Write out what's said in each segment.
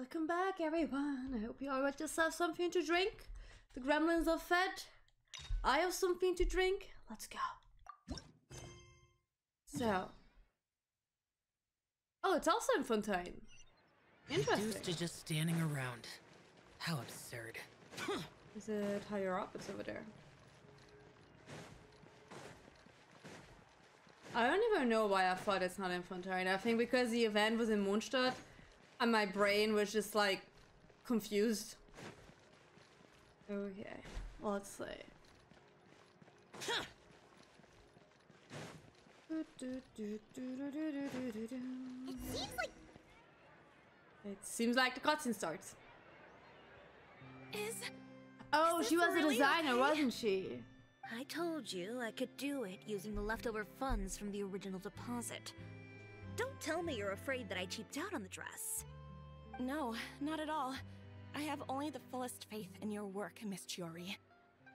Welcome back, everyone. I hope you all got yourself something to drink. The gremlins are fed. I have something to drink. Let's go. So. Oh, it's also in Fontaine. Interesting. Reduced to just standing around. How absurd. Is it higher up? It's over there. I don't even know why I thought it's not in Fontaine. I think because the event was in Mondstadt and my brain was just like confused. Okay, let's see. It seems like the cutscene starts. Oh, she was a designer, wasn't she? I told you I could do it using the leftover funds from the original deposit. Don't tell me you're afraid that I cheaped out on the dress. No, not at all. I have only the fullest faith in your work, Miss Chiori.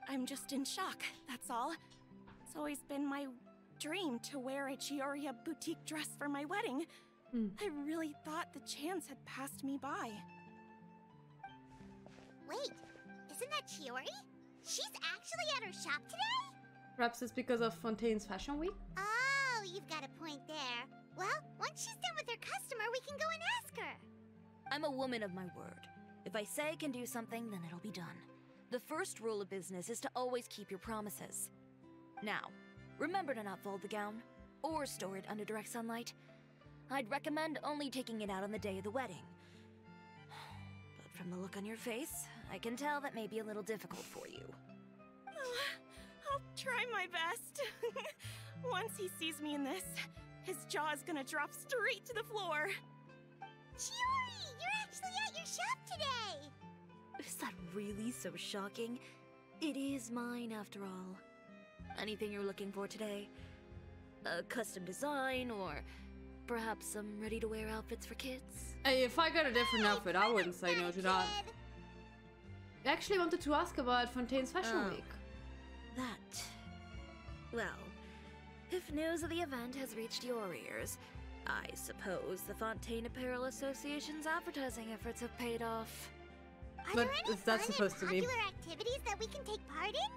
I'm just in shock, that's all. It's always been my dream to wear a Chiori boutique dress for my wedding. I really thought the chance had passed me by. Wait, isn't that Chiori? She's actually at her shop today? Perhaps it's because of Fontaine's Fashion Week? Oh, you've got a point there. Well, once she's done with her customer, we can go and ask her. I'm a woman of my word. If I say I can do something, then it'll be done. The first rule of business is to always keep your promises. Now, remember to not fold the gown, or store it under direct sunlight. I'd recommend only taking it out on the day of the wedding. But from the look on your face, I can tell that may be a little difficult for you. Oh, I'll try my best. Once he sees me in this, his jaw is gonna drop straight to the floor. Chiori, you're actually at your shop today! Is that really so shocking? It is mine, after all. Anything you're looking for today? A custom design, or perhaps some ready-to-wear outfits for kids? Hey, if I got a different outfit, I wouldn't say no to that. I actually wanted to ask about Fontaine's Fashion Week. That. Well, if news of the event has reached your ears, I suppose the Fontaine Apparel Association's advertising efforts have paid off. Are But there any is that fun supposed to and be? popular activities that we can take part in?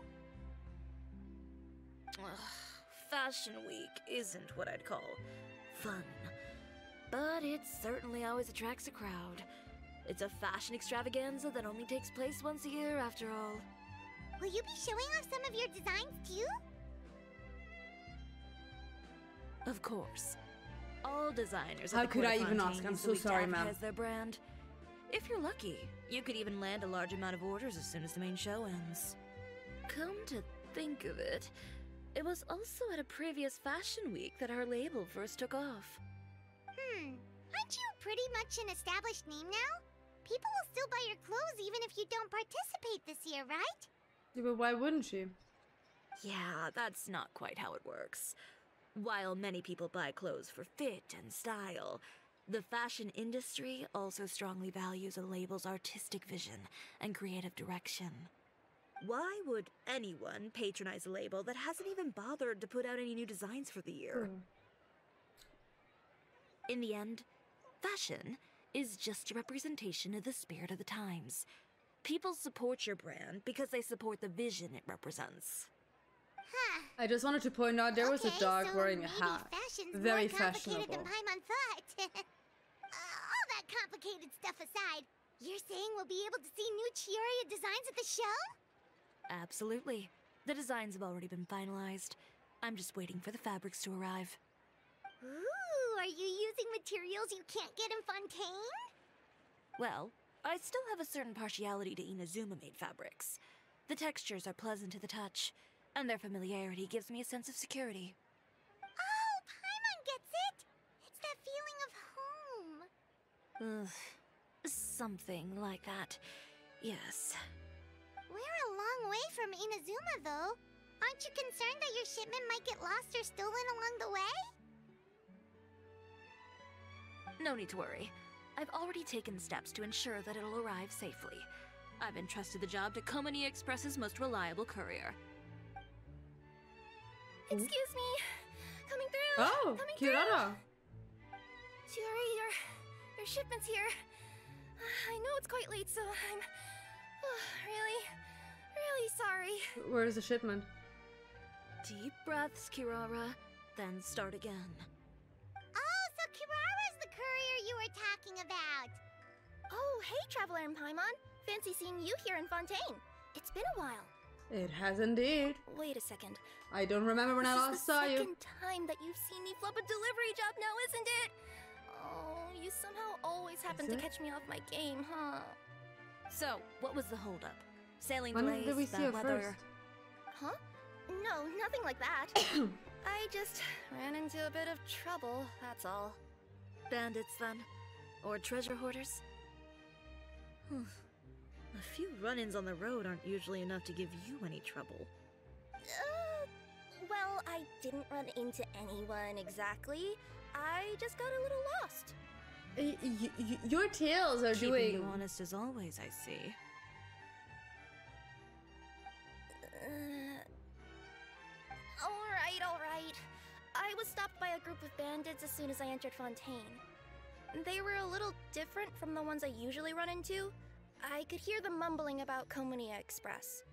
Ugh, Fashion Week isn't what I'd call fun. But it certainly always attracts a crowd. It's a fashion extravaganza that only takes place once a year, after all. Will you be showing off some of your designs too? Of course. All designers How at the could Court I of even Fontaine ask? I'm use the so week to sorry, ma'am. advertise their brand. If you're lucky, you could even land a large amount of orders as soon as the main show ends. Come to think of it, it was also at a previous fashion week that our label first took off. Aren't you pretty much an established name now? People will still buy your clothes even if you don't participate this year, right? Yeah, but why wouldn't she? Yeah, that's not quite how it works. While many people buy clothes for fit and style, the fashion industry also strongly values a label's artistic vision and creative direction. Why would anyone patronize a label that hasn't even bothered to put out any new designs for the year? In the end, fashion is just a representation of the spirit of the times. People support your brand because they support the vision it represents. Huh. I just wanted to point out there was a dog so wearing a maybe hat. fashion's Very more complicated fashionable. than Paimon thought. All that complicated stuff aside, you're saying we'll be able to see new Chiori designs at the show? Absolutely. The designs have already been finalized. I'm just waiting for the fabrics to arrive. Ooh, are you using materials you can't get in Fontaine? Well, I still have a certain partiality to Inazuma-made fabrics. The textures are pleasant to the touch, and their familiarity gives me a sense of security. Oh, Paimon gets it! It's that feeling of home. Ugh. Something like that. Yes. We're a long way from Inazuma, though. Aren't you concerned that your shipment might get lost or stolen along the way? No need to worry. I've already taken steps to ensure that it'll arrive safely. I've entrusted the job to Komani Express's most reliable courier. Excuse me. Coming through. Oh, Coming Kirara. through. Chiori, your shipment's here. I know it's quite late, so I'm really sorry. Where's the shipment? Deep breaths, Kirara, then start again. Oh, so Kirara's the courier you were talking about. Oh, hey, Traveler and Paimon. Fancy seeing you here in Fontaine. It's been a while. It has indeed. Wait a second. I don't remember when I last saw you. This is the second time that you've seen me flub a delivery job now, isn't it? Oh, you somehow always happen to catch me off my game, huh? So, what was the holdup? Sailing When delays, did we see bad her weather? first? Huh? No, nothing like that. I just ran into a bit of trouble, that's all. Bandits, then? Or treasure hoarders? A few run-ins on the road aren't usually enough to give you any trouble. Well, I didn't run into anyone exactly. I just got a little lost. Your tails are Keeping doing... you honest as always, I see. Alright. I was stopped by a group of bandits as soon as I entered Fontaine. They were a little different from the ones I usually run into. I could hear them mumbling about Komunia Express.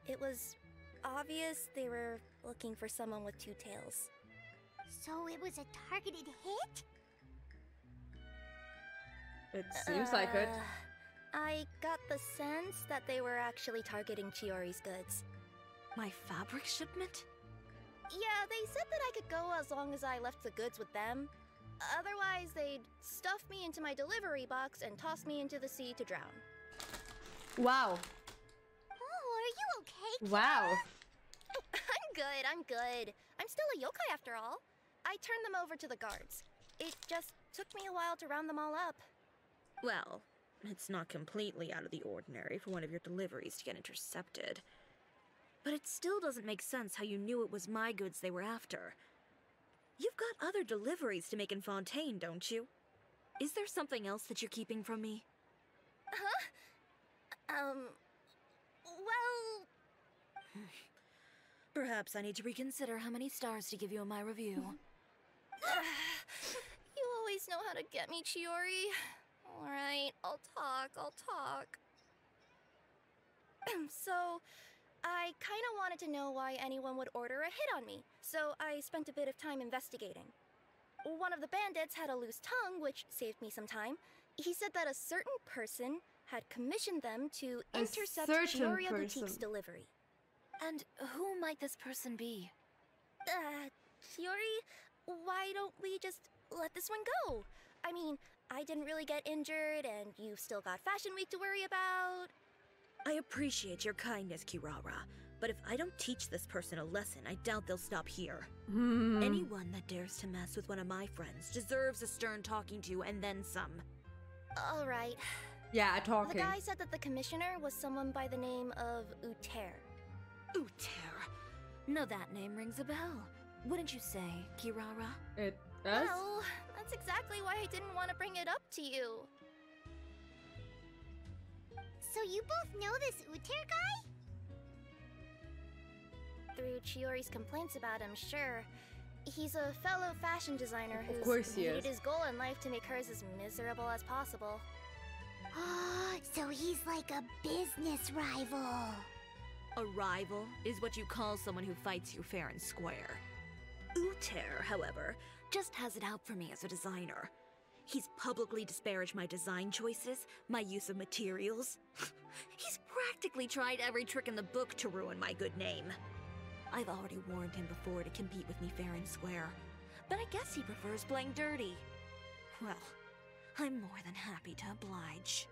It was obvious they were looking for someone with two tails. So it was a targeted hit? It seems like it. I got the sense that they were actually targeting Chiori's goods. My fabric shipment? Yeah, they said that I could go as long as I left the goods with them. Otherwise, they'd stuff me into my delivery box and toss me into the sea to drown. Wow. Oh, are you okay? Wow. I'm good. I'm still a yokai after all. I turned them over to the guards. It just took me a while to round them all up. Well, it's not completely out of the ordinary for one of your deliveries to get intercepted. But it still doesn't make sense how you knew it was my goods they were after. You've got other deliveries to make in Fontaine, don't you? Is there something else that you're keeping from me? Well... Perhaps I need to reconsider how many stars to give you in my review. You always know how to get me, Chiori. Alright, I'll talk. So, I kinda wanted to know why anyone would order a hit on me, so I spent a bit of time investigating. One of the bandits had a loose tongue, which saved me some time. He said that a certain person had commissioned them to intercept Chiori Boutique's delivery. And who might this person be? Chiori, why don't we just let this one go? I mean, I didn't really get injured, and you've still got Fashion Week to worry about. I appreciate your kindness, Kirara, but if I don't teach this person a lesson, I doubt they'll stop here. Anyone that dares to mess with one of my friends deserves a stern talking to and then some. Alright. Yeah, talking. The guy said that the commissioner was someone by the name of Uter. Uter. Now that name rings a bell. Wouldn't you say, Kirara? It does? Well, that's exactly why I didn't want to bring it up to you. So you both know this Uter guy? Through Chiori's complaints about him, sure. He's a fellow fashion designer Of who's course he made is. his goal in life to make hers as miserable as possible. So he's like a business rival. A rival is what you call someone who fights you fair and square. Uter, however, just has it out for me as a designer. He's publicly disparaged my design choices, my use of materials. He's practically tried every trick in the book to ruin my good name. I've already warned him before to compete with me fair and square, but I guess he prefers playing dirty. Well, I'm more than happy to oblige.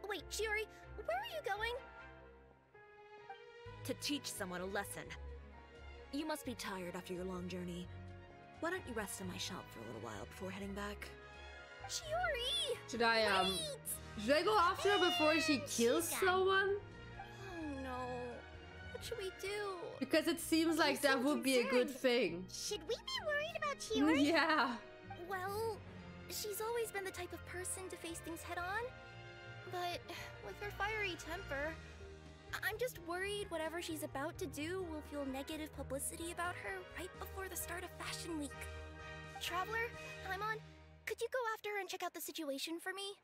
Wait, Chiori, where are you going? To teach someone a lesson. You must be tired after your long journey. Why don't you rest in my shop for a little while before heading back? Chiori! Should I go after her before she kills someone? Oh no. What should we do? Because it seems like that would be a good thing. Should we be worried about Chiori? Yeah. Well, she's always been the type of person to face things head on. But with her fiery temper, I'm just worried whatever she's about to do will feel negative publicity about her right before the start of Fashion Week. Traveler, Paimon, could you go after and check out the situation for me?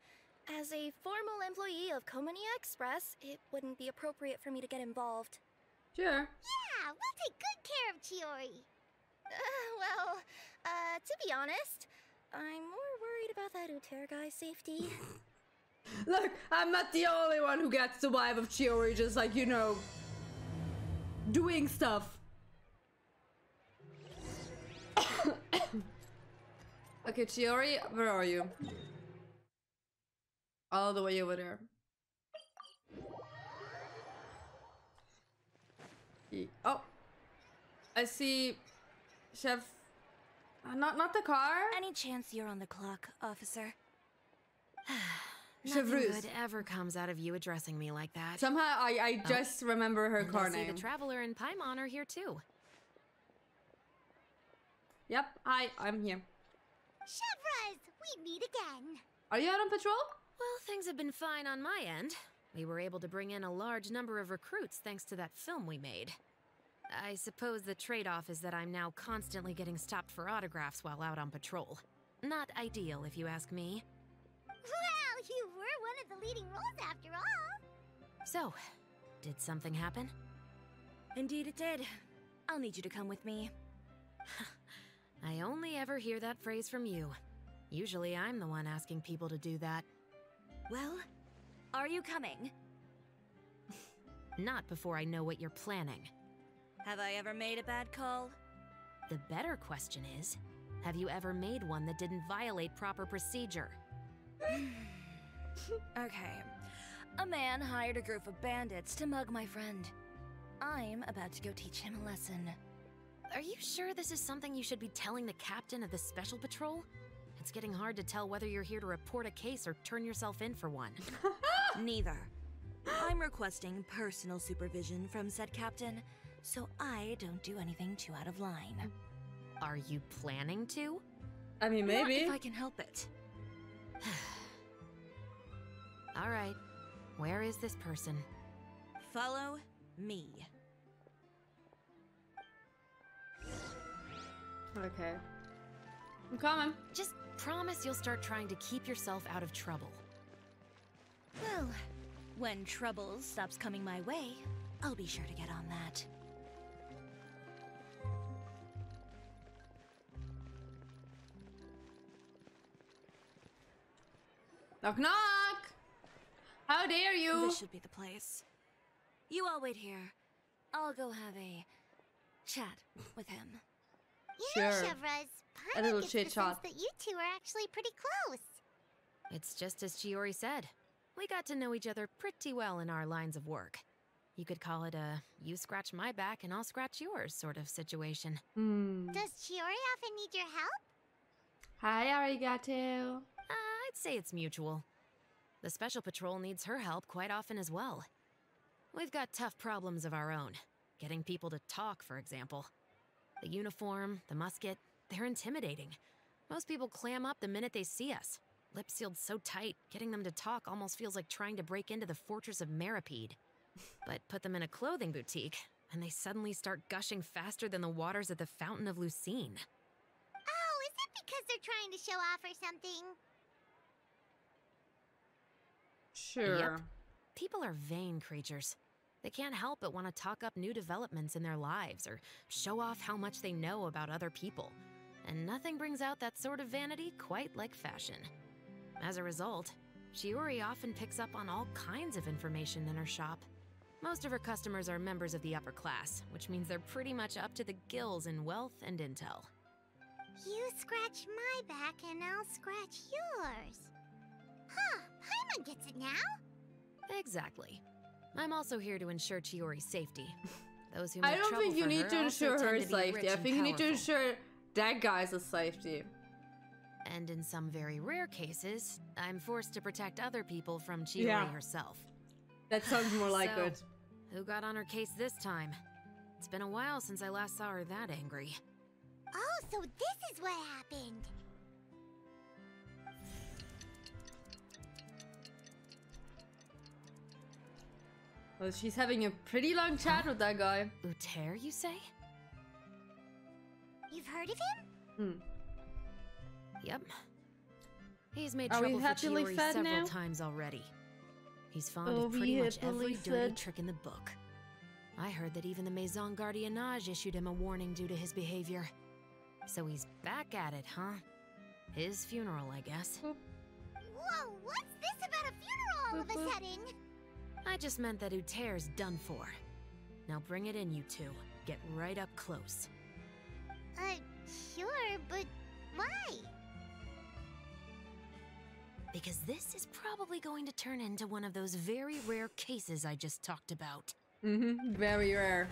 As a formal employee of Komania Express, it wouldn't be appropriate for me to get involved. Sure. Yeah, we'll take good care of Chiori. To be honest, I'm more worried about that Uter guy's safety. Look, I'm not the only one who gets the vibe of Chiori just like, you know, doing stuff. Okay, Chiori, where are you? All the way over there. Oh, I see Chef. Not the car. Any chance you're on the clock, officer? Chef Nothing Ruse. good ever comes out of you addressing me like that. Somehow I just remember her And car I see name. the Traveler and Paimon are here too. Yep, hi, I'm here. Chevraz, we meet again. Are you out on patrol? Well, things have been fine on my end. We were able to bring in a large number of recruits thanks to that film we made. I suppose the trade-off is that I'm now constantly getting stopped for autographs while out on patrol. Not ideal, if you ask me. Well, you were one of the leading roles after all. So, did something happen? Indeed it did. I'll need you to come with me. I only ever hear that phrase from you. Usually I'm the one asking people to do that. Well, are you coming? Not before I know what you're planning. Have I ever made a bad call? The better question is, have you ever made one that didn't violate proper procedure? Okay. A man hired a group of bandits to mug my friend. I'm about to go teach him a lesson. Are you sure this is something you should be telling the captain of the Special Patrol? It's getting hard to tell whether you're here to report a case or turn yourself in for one. Neither. I'm requesting personal supervision from said captain, so I don't do anything too out of line. Are you planning to? I mean, Not maybe. if I can help it. All right. Where is this person? Follow me. Okay. I'm coming. Just promise you'll start trying to keep yourself out of trouble. Well, when trouble stops coming my way, I'll be sure to get on that. Knock knock! How dare you? This should be the place. You all wait here. I'll go have a chat with him. You know, Sure. Chevraz, A Paimon little gets the sense chit-chat. that you two are actually pretty close. It's just as Chiori said. We got to know each other pretty well in our lines of work. You could call it a you scratch my back and I'll scratch yours sort of situation. Does Chiori often need your help? Hi, arigato. I'd say it's mutual. The Special Patrol needs her help quite often as well. We've got tough problems of our own. Getting people to talk, for example. The uniform, the musket, they're intimidating. Most people clam up the minute they see us. Lips sealed so tight, getting them to talk almost feels like trying to break into the fortress of Meripede. But put them in a clothing boutique, and they suddenly start gushing faster than the waters at the Fountain of Lucine. Oh, is it because they're trying to show off or something? Sure. Yep. People are vain creatures. They can't help but want to talk up new developments in their lives or show off how much they know about other people. And nothing brings out that sort of vanity quite like fashion. As a result, Chiori often picks up on all kinds of information in her shop. Most of her customers are members of the upper class, which means they're pretty much up to the gills in wealth and intel. You scratch my back and I'll scratch yours. Huh, Paimon gets it now? Exactly. I'm also here to ensure Chiori's safety. Those who I make don't trouble think you for need her to also ensure tend her to be safety. rich I and think you need to powerful. ensure that guy's safety. And in some very rare cases, I'm forced to protect other people from Chiori Yeah. herself. That sounds more like So, it. Who got on her case this time? It's been a while since I last saw her that angry. Oh, so this is what happened. Well, she's having a pretty long chat with that guy. Uter, you say? You've heard of him? Hmm. Yep. He's made Are we trouble for happily Chiori fed several now? times already. He's fond Oh, of pretty we much every happily dirty fed. trick in the book. I heard that even the Maison Gardiennage issued him a warning due to his behavior. So he's back at it, huh? His funeral, I guess. Whoa, what's this about a funeral all of a sudden? I just meant that Uterre's done for. Now bring it in, you two. Get right up close. Sure, but why? Because this is probably going to turn into one of those very rare cases I just talked about. Mm-hmm. Very rare.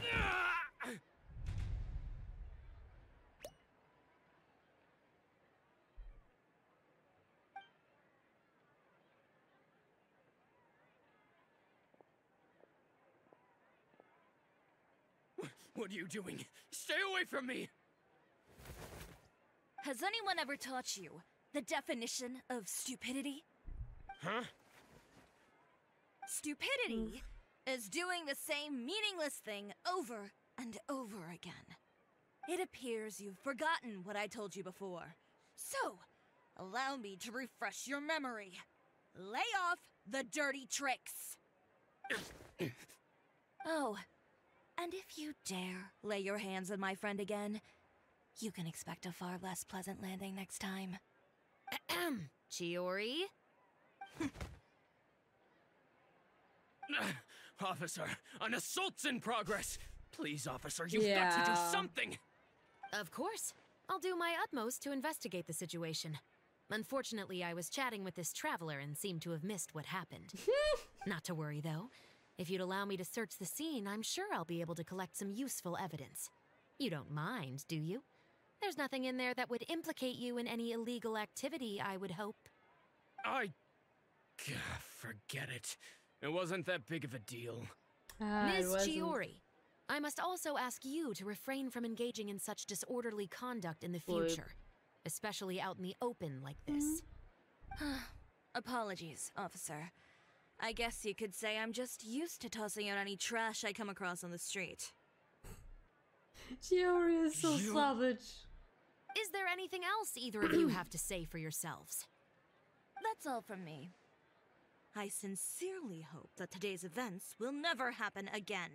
What are you doing? Stay away from me! Has anyone ever taught you the definition of stupidity? Huh? Stupidity is doing the same meaningless thing over and over again. It appears you've forgotten what I told you before. So, allow me to refresh your memory. Lay off the dirty tricks. Oh, and if you dare lay your hands on my friend again, you can expect a far less pleasant landing next time. Ahem. Chiori? Officer, an assault's in progress! Please, officer, you've got to do Yeah. something! Of course. I'll do my utmost to investigate the situation. Unfortunately, I was chatting with this traveler and seemed to have missed what happened. Not to worry, though. If you'd allow me to search the scene, I'm sure I'll be able to collect some useful evidence. You don't mind, do you? There's nothing in there that would implicate you in any illegal activity, I would hope. Forget it. It wasn't that big of a deal. Ms. Chiori, I must also ask you to refrain from engaging in such disorderly conduct in the future, especially out in the open like this. Apologies, officer. I guess you could say I'm just used to tossing out any trash I come across on the street. Chiori is so savage. Is there anything else either of you have to say for yourselves? That's all from me. I sincerely hope that today's events will never happen again.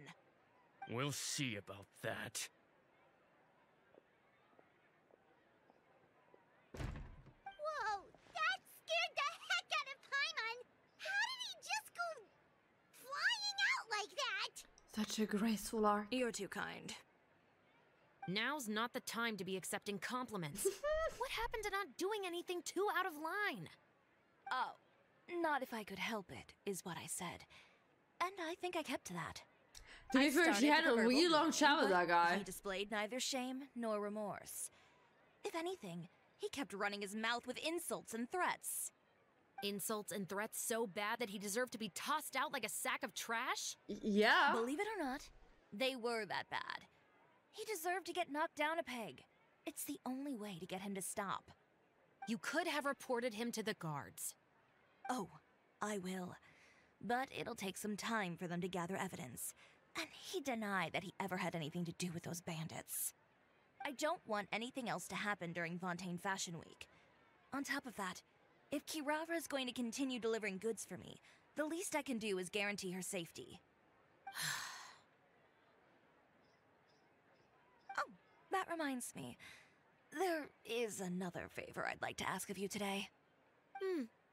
We'll see about that. Whoa, that scared the heck out of Paimon! How did he just go flying out like that? Such a graceful arc. You're too kind. Now's not the time to be accepting compliments. What happened to not doing anything too out of line? Oh, not if I could help it, is what I said. And I think I kept to that. To be fair, she had a really long chat with that guy. He displayed neither shame nor remorse. If anything, he kept running his mouth with insults and threats. Insults and threats so bad that he deserved to be tossed out like a sack of trash? Yeah. Believe it or not, they were that bad. He deserved to get knocked down a peg. It's the only way to get him to stop. You could have reported him to the guards. Oh, I will. But it'll take some time for them to gather evidence. And he denied that he ever had anything to do with those bandits. I don't want anything else to happen during Fontaine Fashion Week. On top of that, if Kirara is going to continue delivering goods for me, the least I can do is guarantee her safety. Oh, that reminds me. There is another favor I'd like to ask of you today.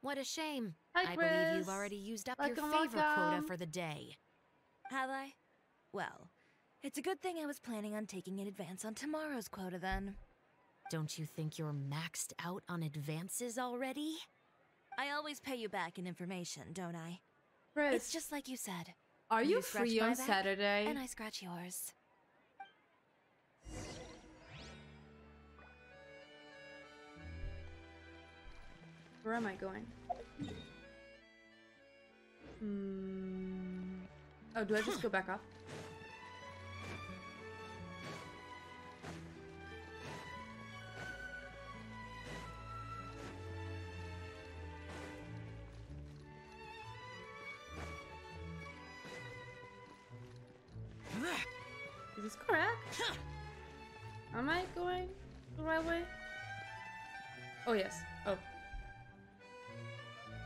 What a shame. Hi, I believe Chris. you've already used up your Welcome, favor quota welcome. for the day. Have I? Well, it's a good thing I was planning on taking in advance on tomorrow's quota then. Don't you think you're maxed out on advances already? I always pay you back in information, don't I? Chris, It's just like you said. are you scratch free my on back, Saturday? And I scratch yours. Where am I going? Oh, do I just go back up? Is this correct? Am I going the right way? Oh, yes. Oh.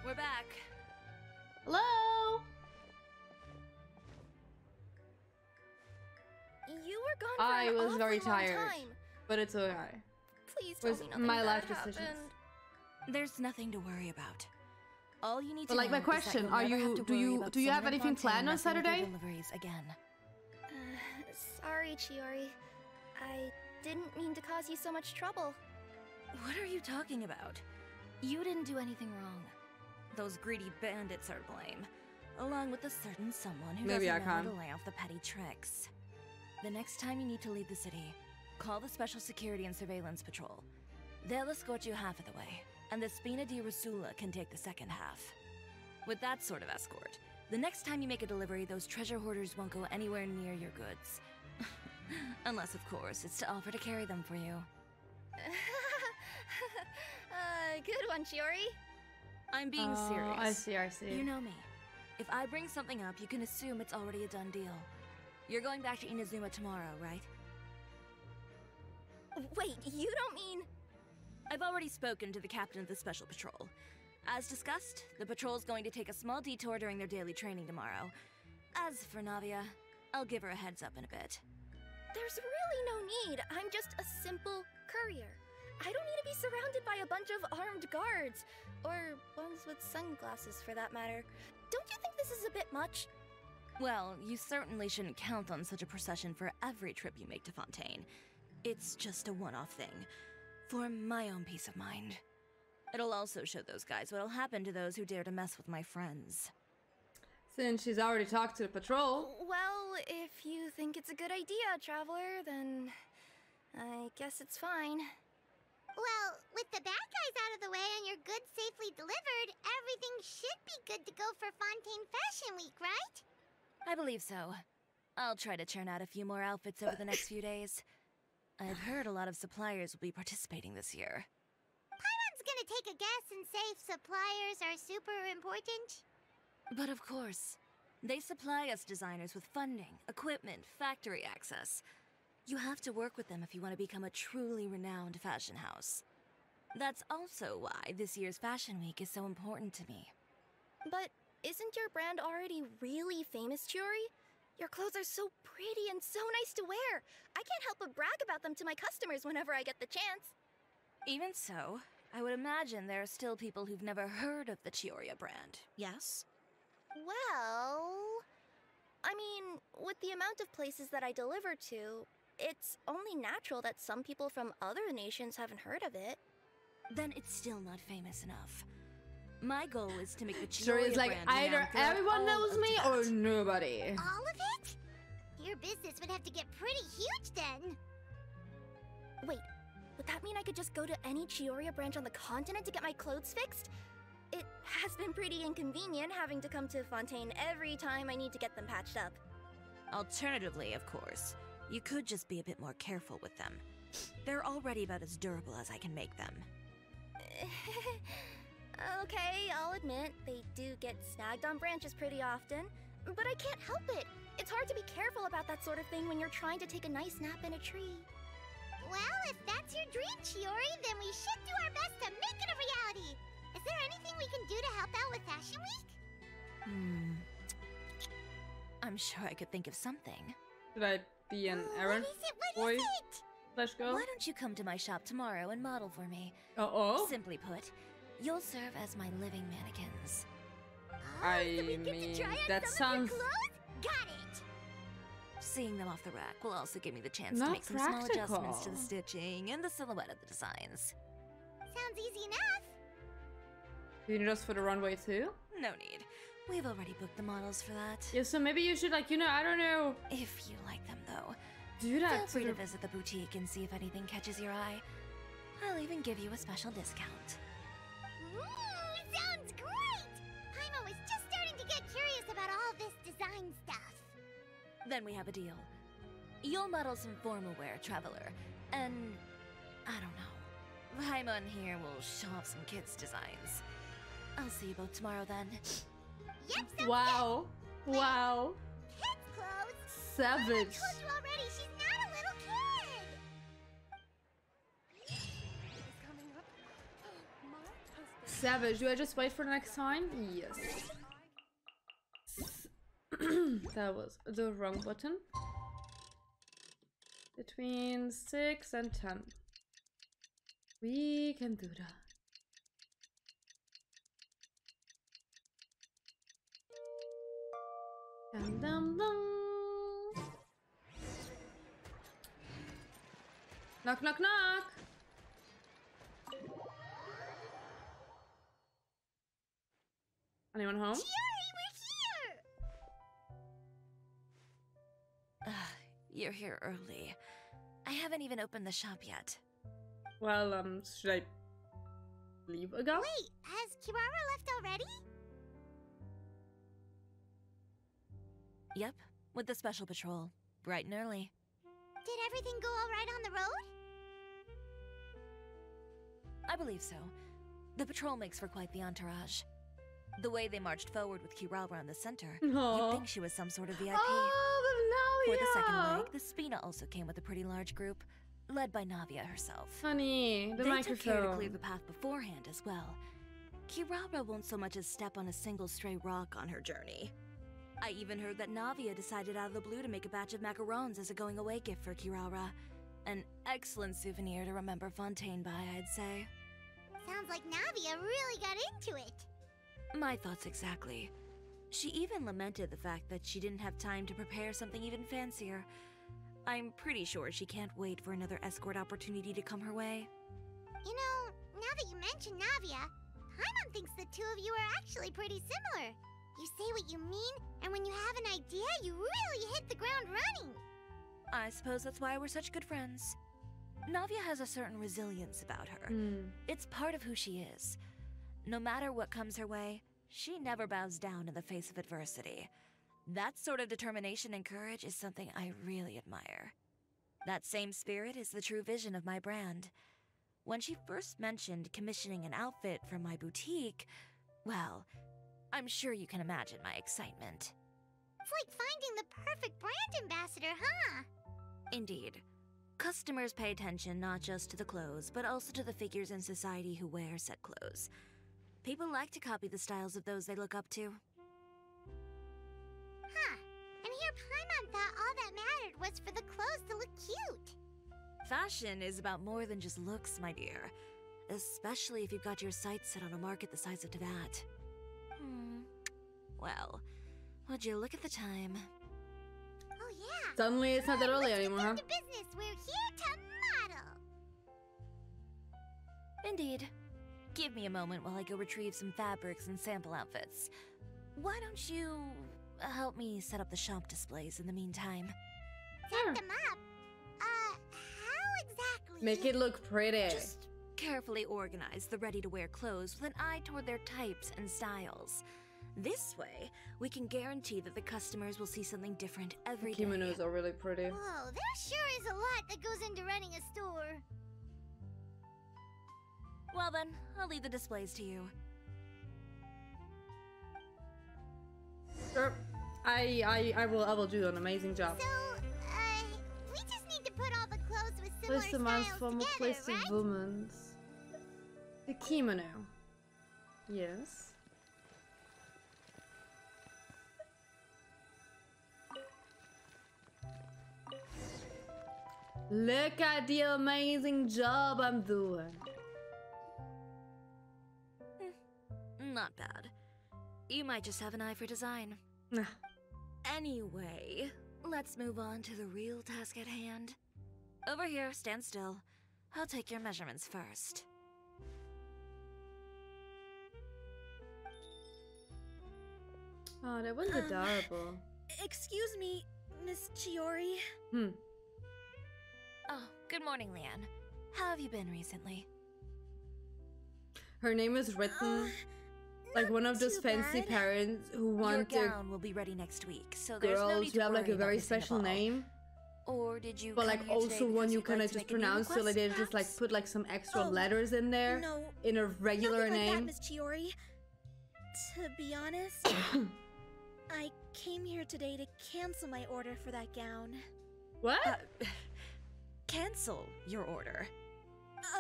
We're back. Hello. You were gone for I an was awfully very long tired, time. but it's okay. Please tell Was me nothing my bad life happened. decisions. There's nothing to worry about. All you need to But like know my is that question, you'll are never have you to do worry you about do you have someone in anything Fontaine planned on messing with your Saturday? deliveries again. Sorry, Chiori. I didn't mean to cause you so much trouble. What are you talking about? You didn't do anything wrong. Those greedy bandits are to blame, along with a certain someone who Maybe doesn't I know how to can. lay off the petty tricks. The next time you need to leave the city, call the Special Security and Surveillance Patrol. They'll escort you half of the way, and the Spina di Rusula can take the second half. With that sort of escort, the next time you make a delivery, those treasure hoarders won't go anywhere near your goods. Unless, of course, it's to offer to carry them for you. Good one, Chiori. I'm being serious. I see, I see. You know me. If I bring something up, you can assume it's already a done deal. You're going back to Inazuma tomorrow, right? Wait, you don't mean... I've already spoken to the captain of the Special Patrol. As discussed, the patrol's going to take a small detour during their daily training tomorrow. As for Navia, I'll give her a heads up in a bit. There's really no need. I'm just a simple courier. I don't need to be surrounded by a bunch of armed guards. Or ones with sunglasses, for that matter. Don't you think this is a bit much? Well, you certainly shouldn't count on such a procession for every trip you make to Fontaine. It's just a one-off thing, for my own peace of mind. It'll also show those guys what'll happen to those who dare to mess with my friends. Since she's already talked to the patrol. Well, if you think it's a good idea, Traveler, then I guess it's fine. Well, with the bad guys out of the way and your goods safely delivered, everything should be good to go for Fontaine Fashion Week, right? I believe so. I'll try to churn out a few more outfits over the next few days. I've heard a lot of suppliers will be participating this year. Paimon's gonna take a guess and say suppliers are super important. But of course, they supply us designers with funding, equipment, factory access. You have to work with them if you want to become a truly renowned fashion house. That's also why this year's Fashion Week is so important to me. But isn't your brand already really famous, Chiori? Your clothes are so pretty and so nice to wear. I can't help but brag about them to my customers whenever I get the chance. Even so, I would imagine there are still people who've never heard of the Chiori brand, yes? Well... I mean, with the amount of places that I deliver to, it's only natural that some people from other nations haven't heard of it. Then it's still not famous enough. My goal is to make the Chiori Chiori's like, brand either renowned throughout everyone all knows of me Tibet. or nobody. All of it? Your business would have to get pretty huge then. Wait, would that mean I could just go to any Chiori branch on the continent to get my clothes fixed? It has been pretty inconvenient having to come to Fontaine every time I need to get them patched up. Alternatively, of course, you could just be a bit more careful with them. They're already about as durable as I can make them. Okay, I'll admit, they do get snagged on branches pretty often, but I can't help it. It's hard to be careful about that sort of thing when you're trying to take a nice nap in a tree. Well, if that's your dream, Chiori, then we should do our best to make it a reality. Is there anything we can do to help out with Fashion Week? I'm sure I could think of something. Should I be an errand What boy? is it? Let's go. Why don't you come to my shop tomorrow and model for me? Uh-oh. Simply put, you'll serve as my living mannequins. Oh, I so we get mean, to try on that some of your sounds- clothes? Got it. Seeing them off the rack will also give me the chance Not to make some small adjustments to the practical. stitching and the silhouette of the designs. Sounds easy enough. Do you need us for the runway too? No need. We've already booked the models for that. Yeah, so maybe you should, like, you know, I don't know, If you like them, though, do that feel free to to the... visit the boutique and see if anything catches your eye. I'll even give you a special discount. Sounds great. Paimon was just starting to get curious about all this design stuff. Then we have a deal. You'll model some formal wear, Traveler, and I don't know. Paimon here will show off some kids' designs. I'll see you both tomorrow then. Yep, sounds Wow. Wow. good. Kids' clothes. I Savage. told you already, she's not a little kid. savage. Do I just wait for the next time? Yes. That was the wrong button. Between 6 and 10. We can do that. Dum dum dum. Knock knock knock. Anyone home? Chiori, we're here! You're here early. I haven't even opened the shop yet. Well, should I leave again? Wait, has Kirara left already? Yep, with the special patrol. Bright and early. Did everything go alright on the road? I believe so. The patrol makes for quite the entourage. The way they marched forward with Kirara in the center, you'd think she was some sort of VIP. Oh, For the Navia! second leg, the Spina also came with a pretty large group, led by Navia herself. Honey, the they microphone. took care to clear the path beforehand as well. Kirara won't so much as step on a single stray rock on her journey. I even heard that Navia decided out of the blue to make a batch of macarons as a going-away gift for Kirara. An excellent souvenir to remember Fontaine by, I'd say. Sounds like Navia really got into it. My thoughts exactly. She even lamented the fact that she didn't have time to prepare something even fancier. I'm pretty sure she can't wait for another escort opportunity to come her way. You know, now that you mention Navia, Paimon thinks the two of you are actually pretty similar. You say what you mean, and when you have an idea, you really hit the ground running. I suppose that's why we're such good friends. Navia has a certain resilience about her. It's part of who she is. No matter what comes her way, she never bows down in the face of adversity. That sort of determination and courage is something I really admire. That same spirit is the true vision of my brand. When she first mentioned commissioning an outfit from my boutique, well, I'm sure you can imagine my excitement. It's like finding the perfect brand ambassador, huh? Indeed. Customers pay attention not just to the clothes, but also to the figures in society who wear said clothes. People like to copy the styles of those they look up to. Huh. And here Paimon thought all that mattered was for the clothes to look cute. Fashion is about more than just looks, my dear. Especially if you've got your sights set on a market the size of Teyvat. Well, would you look at the time? Oh yeah. Suddenly it's not that early Let's anymore, get huh? down to business. We're here to model. Indeed. Give me a moment while I go retrieve some fabrics and sample outfits. Why don't you help me set up the shop displays in the meantime? Set them up? How exactly? Make it look pretty. Just carefully organize the ready-to-wear clothes with an eye toward their types and styles. This way, we can guarantee that the customers will see something different every day. Kimonos are really pretty. Whoa, there sure is a lot that goes into running a store. Well then, I'll leave the displays to you. Sure. I will do an amazing job. So, we just need to put all the clothes with similar Place the man's styles formal together, place right? the woman's. The kimono. Yes. Look at the amazing job I'm doing. Not bad. You might just have an eye for design. Anyway, let's move on to the real task at hand. Over here, stand still. I'll take your measurements first. Oh, that was adorable. Excuse me, Miss Chiori. Oh, good morning, Leanne. How have you been recently? Her name is written like one of those fancy parents who want Your their gown will be ready next week, so there's no girls need to to have like worry a about very missing special ball. name, Or did you but come like here today also one because you you'd kind like of to just make a new pronounce, so like they just like perhaps? put like some extra Oh, letters in there No, in a regular nothing like that, name. Miss Chiori. To be honest, I came here today to cancel my order for that gown. What? Cancel your order.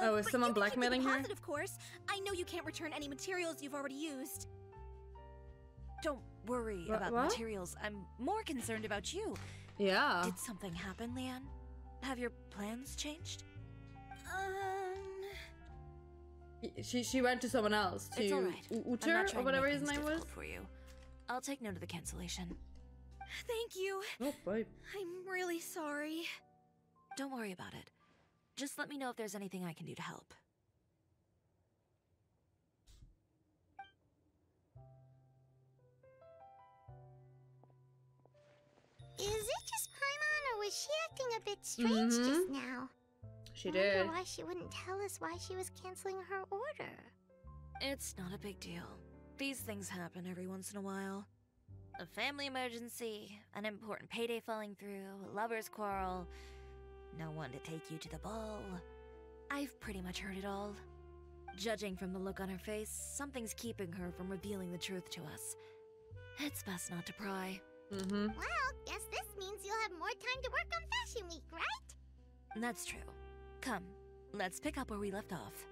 Oh, is but someone you can keep blackmailing the her? deposit, of course. I know you can't return any materials you've already used. Don't worry about the materials. I'm more concerned about you. Yeah. Did something happen, Leanne? Have your plans changed? She went to someone else. To It's all right. Uter or whatever his name was. For you. I'll take note of the cancellation. Thank you. Oh boy. I'm really sorry. Don't worry about it. Just let me know if there's anything I can do to help. Is it just Paimon, or was she acting a bit strange just now? She I did. wonder why she wouldn't tell us why she was canceling her order. It's not a big deal. These things happen every once in a while. A family emergency, an important payday falling through, a lover's quarrel, no one to take you to the ball. I've pretty much heard it all. Judging from the look on her face, something's keeping her from revealing the truth to us. It's best not to pry. Mm-hmm. Well, guess this means you'll have more time to work on Fashion Week, right? That's true. Come, let's pick up where we left off.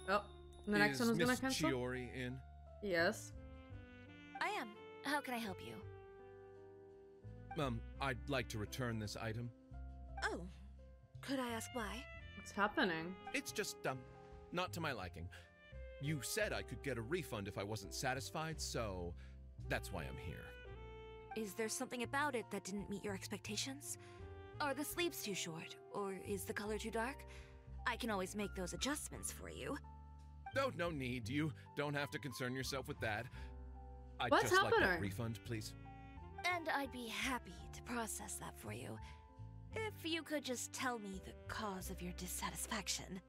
Oh, the next one was gonna Miss cancel? Chiori in? Yes. I am. How can I help you? I'd like to return this item. Oh, could I ask why? What's happening? It's just, not to my liking. You said I could get a refund if I wasn't satisfied, so that's why I'm here. Is there something about it that didn't meet your expectations? Are the sleeves too short, or is the color too dark? I can always make those adjustments for you. No need. You don't have to concern yourself with that. I'd What's just like that happening? refund, please. And I'd be happy to process that for you. If you could just tell me the cause of your dissatisfaction.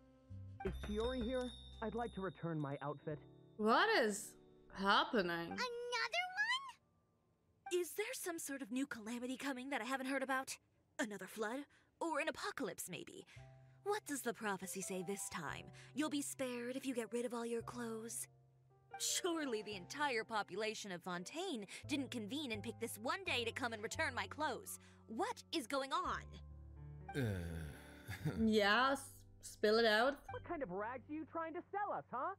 Is Chiori here? I'd like to return my outfit. What is happening? Another one? Is there some sort of new calamity coming that I haven't heard about? Another flood? Or an apocalypse, maybe? What does the prophecy say this time? You'll be spared if you get rid of all your clothes? Surely the entire population of Fontaine didn't convene and pick this one day to come and return my clothes. What is going on? Yeah, spill it out. What kind of rags are you trying to sell us, huh?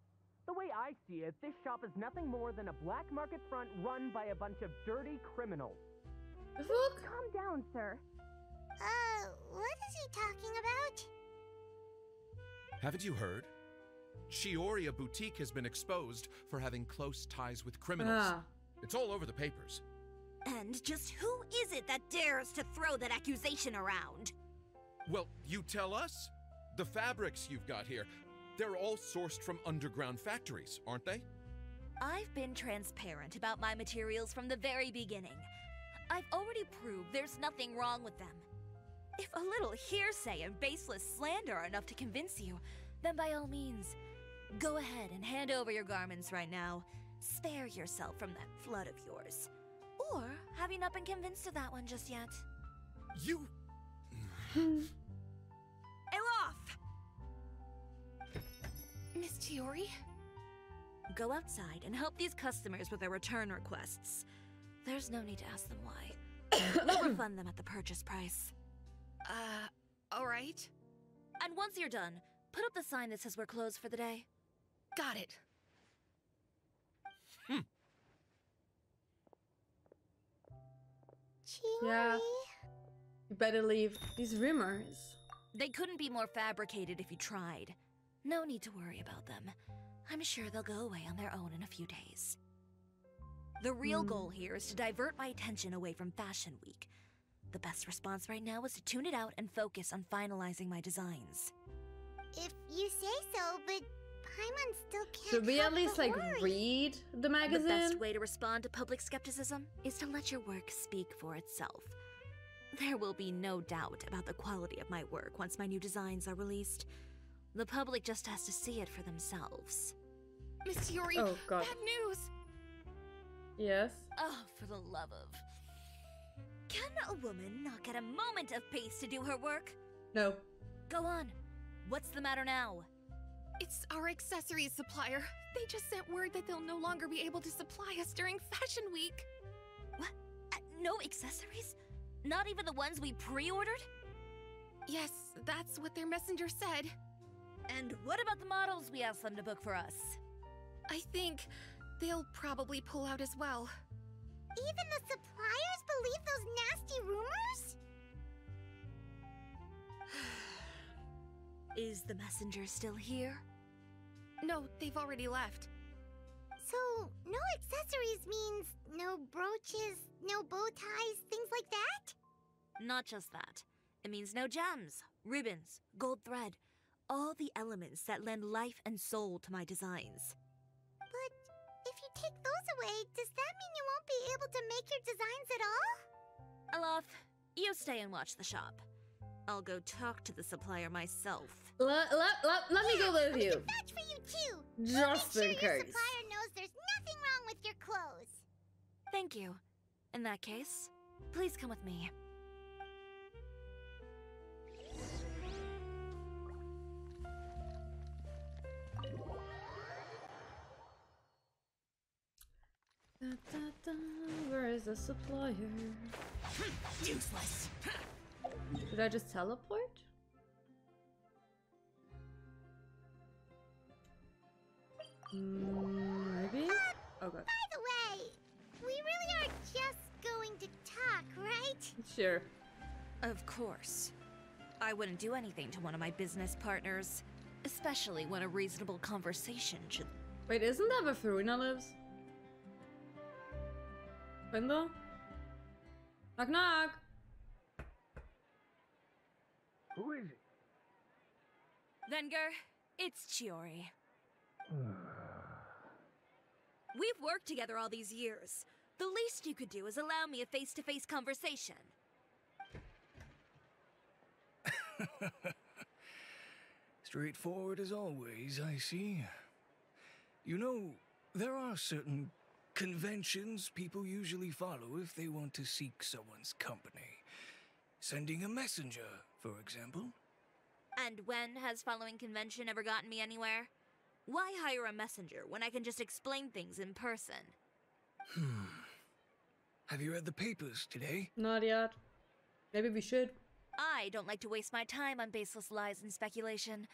The way I see it, this shop is nothing more than a black market front run by a bunch of dirty criminals. The fuck? Calm down, sir. What is he talking about? Haven't you heard? Chiori Boutique has been exposed for having close ties with criminals. Ah. It's all over the papers. And just who is it that dares to throw that accusation around? Well, you tell us. The fabrics you've got here, they're all sourced from underground factories, aren't they? I've been transparent about my materials from the very beginning. I've already proved there's nothing wrong with them. If a little hearsay and baseless slander are enough to convince you, then by all means, go ahead and hand over your garments right now. Spare yourself from that flood of yours. Or have you not been convinced of that one just yet? You... Elof! Miss Chiori? Go outside and help these customers with their return requests. There's no need to ask them why. We'll refund them at the purchase price. Alright. And once you're done, put up the sign that says we're closed for the day. Got it. Chiori? Yeah. You better leave. These rumors. They couldn't be more fabricated if you tried. No need to worry about them. I'm sure they'll go away on their own in a few days. The real goal here is to divert my attention away from Fashion Week. The best response right now is to tune it out and focus on finalizing my designs. If you say so, but Paimon still can't. Should we at help least but like worry. read the The magazine? best way to respond to public skepticism is to let your work speak for itself. There will be no doubt about the quality of my work once my new designs are released. The public just has to see it for themselves. Miss Chiori, Oh, God. bad news! Yes. Oh, for the love of... Can a woman not get a moment of peace to do her work? No. Go on. What's the matter now? It's our accessories supplier. They just sent word that they'll no longer be able to supply us during Fashion Week. What? No accessories? Not even the ones we pre-ordered? Yes, that's what their messenger said. And what about the models we asked them to book for us? I think they'll probably pull out as well. Even the suppliers believe those nasty rumors? Is the messenger still here? No, they've already left. So, no accessories means no brooches, no bow ties, things like that? Not just that. It means no gems, ribbons, gold thread, all the elements that lend life and soul to my designs. But if you take those away, does that mean you won't be able to make your designs at all? Alof, you stay and watch the shop. I'll go talk to the supplier myself. Let me go with you. Vouch for you too. Just Make in sure your case. supplier knows there's nothing wrong with your clothes. Thank you. In that case, please come with me. Where is the supplier? Useless. Should I just teleport? Maybe? Oh god. By the way, we really are just going to talk, right? Sure. Of course. I wouldn't do anything to one of my business partners, especially when a reasonable conversation should... Wait, isn't that where Faruna lives? Window? Knock knock! Who is it? Venger, it's Chiori. We've worked together all these years. The least you could do is allow me a face-to-face conversation. Straightforward as always, I see. You know, there are certain conventions people usually follow if they want to seek someone's company. Sending a messenger, for example. And when has following convention ever gotten me anywhere? Why hire a messenger when I can just explain things in person? Have you read the papers today? Not yet. Maybe we should. I don't like to waste my time on baseless lies and speculation.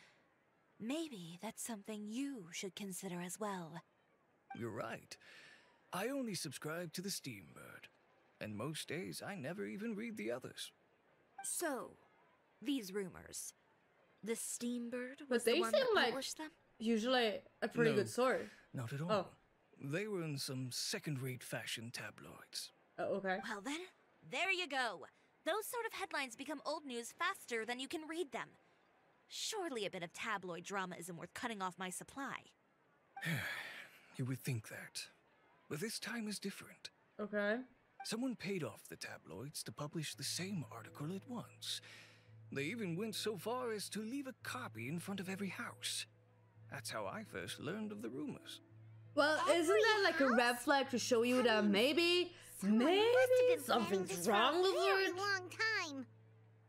Maybe that's something you should consider as well. You're right. I only subscribe to the Steambird, and most days I never even read the others. So, these rumors. The Steambird But was they the one seem that like published them? usually a pretty No. good sword. Not at all. Oh. They were in some second-rate fashion tabloids. Oh, okay. Well then, there you go. Those sort of headlines become old news faster than you can read them. Surely a bit of tabloid drama isn't worth cutting off my supply. You would think that. But this time is different. Okay. Someone paid off the tabloids to publish the same article at once. They even went so far as to leave a copy in front of every house. That's how I first learned of the rumors. Well, isn't that like a red flag to show you that maybe something's wrong with it? Long time.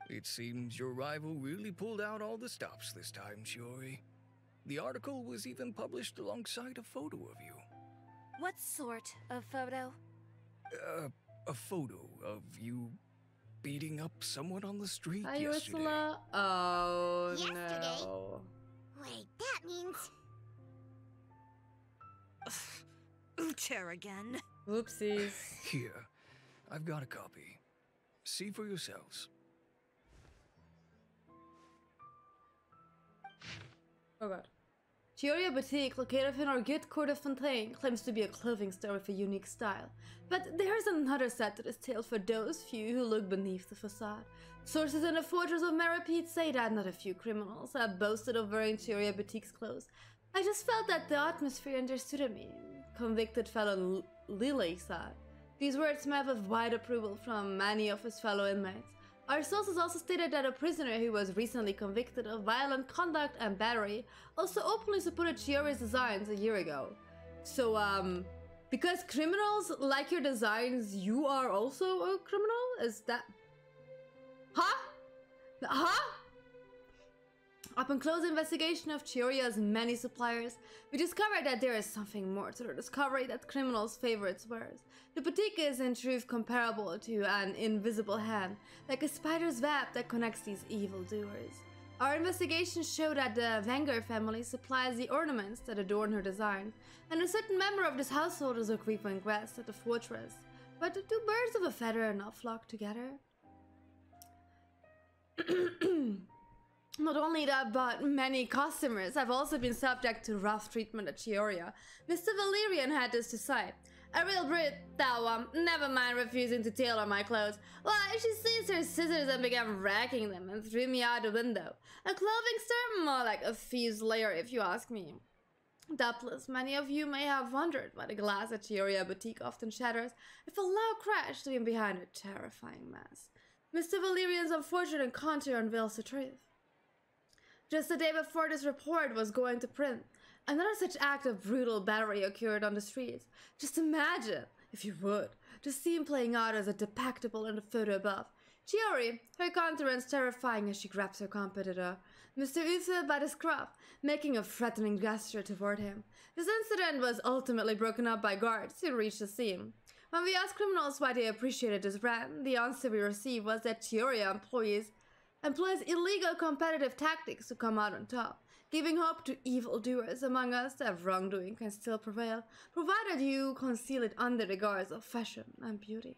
It seems your rival really pulled out all the stops this time, Chiori. The article was even published alongside a photo of you. What sort of photo? A photo of you beating up someone on the street Hi, yesterday. Ursula. Oh, Yesterday? no. Wait, that means... Uter again. Whoopsies. Here, I've got a copy. See for yourselves. Oh god. Chiori Boutique, located in Orgit Court of Fontaine, claims to be a clothing store with a unique style. But there's another side to this tale for those few who look beneath the facade. Sources in the Fortress of Meripede say that not a few criminals have boasted of wearing Chiori Boutique's clothes. I just felt that the atmosphere understood me, convicted fellow Lily said. These words met with wide approval from many of his fellow inmates. Our sources also stated that a prisoner who was recently convicted of violent conduct and battery also openly supported Chiori's designs a year ago. So, because criminals like your designs, you are also a criminal? Is that... Huh? Huh? Upon close investigation of Chioria's many suppliers, we discovered that there is something more to the discovery that criminals favor its wares. The boutique is in truth comparable to an invisible hand, like a spider's web that connects these evildoers. Our investigation showed that the Wenger family supplies the ornaments that adorn her design, and a certain member of this household is a frequent guest at the fortress. But do birds of a feather not flock together? Not only that, but many customers have also been subject to rough treatment at Chioria. Mr. Valerian had this to say. "A real brute, that one. Never mind refusing to tailor my clothes. Why, she seized her scissors and began racking them and threw me out the window. A clothing store? More like a thieves' lair, if you ask me." Doubtless, many of you may have wondered why the glass at Chioria Boutique often shatters with a loud crash leaving behind a terrifying mess. Mr. Valerian's unfortunate encounter unveils the truth. Just the day before this report was going to print, another such act of brutal battery occurred on the streets. Just imagine, if you would, the scene playing out as a depictable in the photo above. Chiori, her countenance terrifying as she grabs her competitor, Mr. Uther by the scruff, making a threatening gesture toward him. This incident was ultimately broken up by guards who reached the scene. When we asked criminals why they appreciated this brand, the answer we received was that Chioria employs illegal competitive tactics to come out on top, giving hope to evildoers among us that wrongdoing can still prevail, provided you conceal it under the guise of fashion and beauty.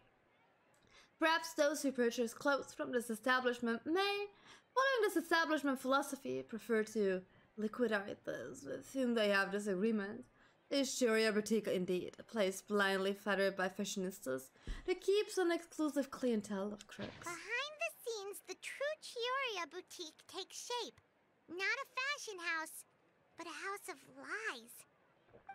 Perhaps those who purchase clothes from this establishment may, following this establishment philosophy, prefer to liquidate those with whom they have disagreements. Is Chioria Boutique indeed a place blindly fettered by fashionistas that keeps an exclusive clientele of crooks? Behind the scenes, the true Chioria Boutique takes shape. Not a fashion house, but a house of lies.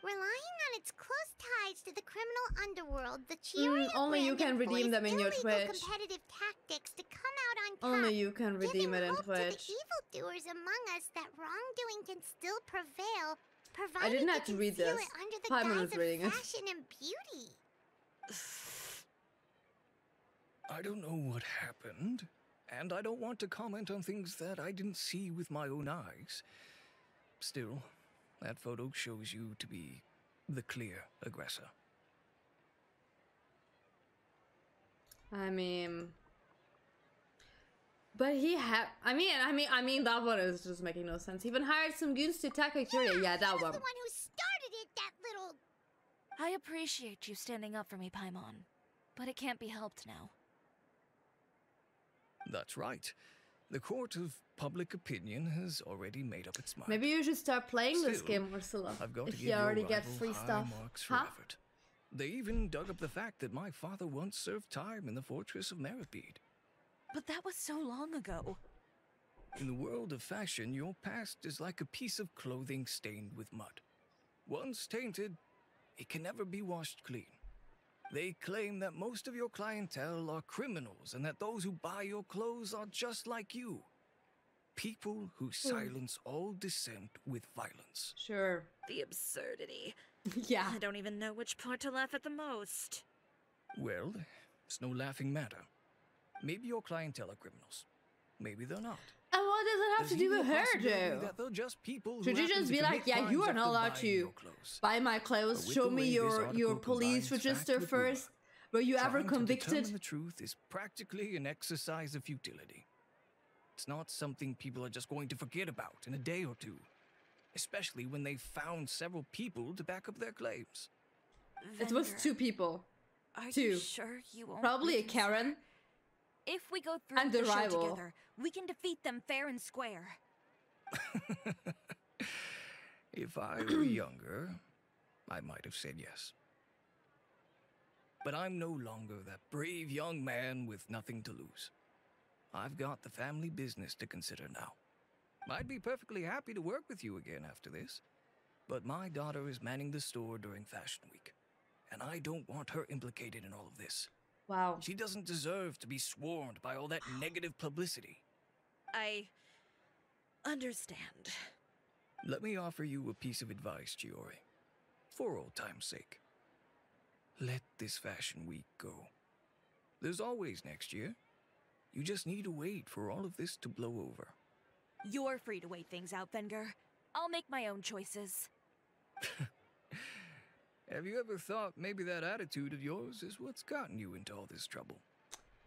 Relying on its close ties to the criminal underworld, the Chioria only you can brand redeem them in your employs illegal Twitch. competitive tactics to come out on top. Only you can redeem it in giving hope Twitch. to the evildoers among us that wrongdoing can still prevail, I provided didn't you have to read conceal this. it under the 5 guise minutes of reading it. fashion and beauty. I don't know what happened, and I don't want to comment on things that I didn't see with my own eyes. Still, that photo shows you to be the clear aggressor. I mean, but he had. I mean, that one is just making no sense. He even hired some goons to attack Chioria. Yeah, that one. The one who started it, that little... I appreciate you standing up for me, Paimon, but it can't be helped now. That's right. The court of public opinion has already made up its mind. Maybe you should start playing this Still, game, Ursula. I've got to If give you your already get rival free high stuff. marks for Huh? effort. They even dug up the fact that my father once served time in the fortress of Meripede. But that was so long ago. In the world of fashion, your past is like a piece of clothing stained with mud. Once tainted, it can never be washed clean. They claim that most of your clientele are criminals and that those who buy your clothes are just like you. People who silence all dissent with violence. Sure. The absurdity. Yeah. I don't even know which part to laugh at the most. Well, it's no laughing matter. Maybe your clientele are criminals. Maybe they're not. And what does it have to do with her, Joe? though? That they're just people who Should you happen just to be like, commit yeah, you crimes are not after allowed buying to your clothes? buy my clothes, But with show the me way this your article police combines register fact with rumor, first? Were you ever trying to convicted? determine the truth is practically an exercise of futility. It's not something people are just going to forget about in a day or two, especially when they've found several people to back up their claims. It was Vendor, 2 people. Are 2. you sure you won't? Probably a be Karen. If we go through And the the show rival. together, we can defeat them fair and square. If I were younger, I might have said yes. But I'm no longer that brave young man with nothing to lose. I've got the family business to consider now. I'd be perfectly happy to work with you again after this, but my daughter is manning the store during Fashion Week, and I don't want her implicated in all of this. Wow. She doesn't deserve to be swarmed by all that negative publicity. I understand. Let me offer you a piece of advice, Chiori, for old time's sake. Let this Fashion Week go. There's always next year. You just need to wait for all of this to blow over. You're free to wait things out, Venger. I'll make my own choices. Have you ever thought maybe that attitude of yours is what's gotten you into all this trouble?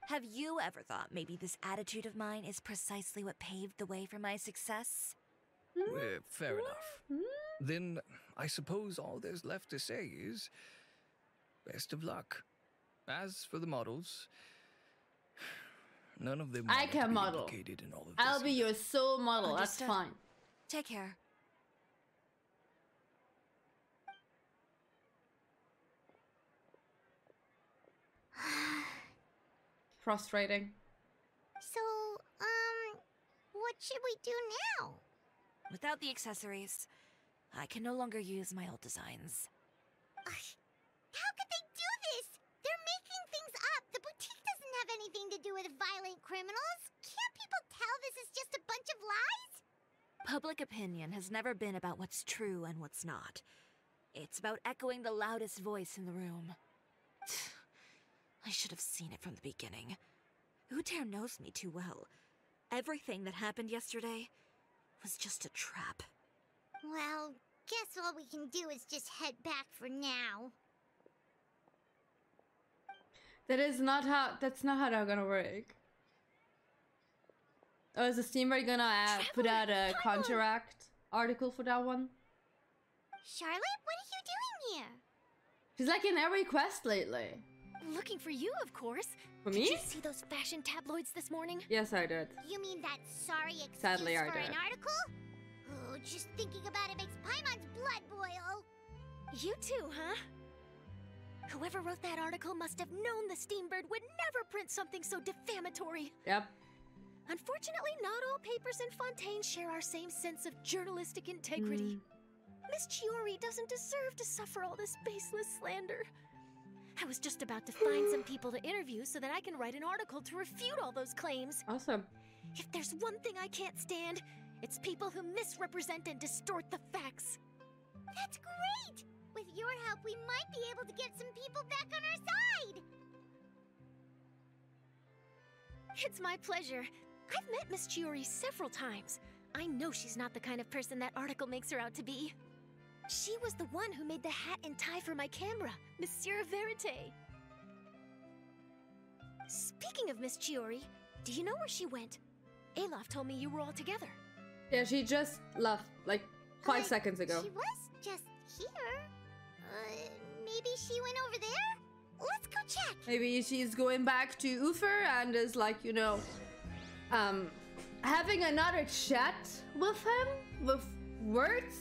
Have you ever thought maybe this attitude of mine is precisely what paved the way for my success? Fair enough. Then I suppose all there's left to say is best of luck. As for the models, none of them I want can to be model. implicated in all of I'll this. be your sole model. Understood. That's fine. Take care. Frustrating. So, what should we do now? Without the accessories, I can no longer use my old designs. How could they do this? They're making things up. The boutique doesn't have anything to do with violent criminals. Can't people tell this is just a bunch of lies? Public opinion has never been about what's true and what's not. It's about echoing the loudest voice in the room. I should have seen it from the beginning. Uter knows me too well. Everything that happened yesterday was just a trap. Well, guess all we can do is just head back for now. That's not how that's gonna work. Oh, is the Steamboat gonna put out a counteract article for that one? Charlotte, what are you doing here? She's like in every quest lately. Looking for you, of course. For Did me? you see those fashion tabloids this morning? Yes, I did. You mean that sorry excuse Sadly, I for did. an article? Oh, just thinking about it makes Paimon's blood boil. You too, huh? Whoever wrote that article must have known the Steambird would never print something so defamatory. Yep. Unfortunately, not all papers in Fontaine share our same sense of journalistic integrity. Miss Chiori doesn't deserve to suffer all this baseless slander. I was just about to find some people to interview so that I can write an article to refute all those claims. Awesome. If there's one thing I can't stand, it's people who misrepresent and distort the facts. That's great! With your help, we might be able to get some people back on our side! It's my pleasure. I've met Miss Chiori several times. I know she's not the kind of person that article makes her out to be. She was the one who made the hat and tie for my camera, Monsieur Verite. Speaking of Miss Chiori, do you know where she went? Alof told me you were all together. Yeah, she just left like 5 seconds ago. She was just here. Maybe she went over there? Let's go check! Maybe she's going back to Ufer and is like, you know, having another chat with him with words.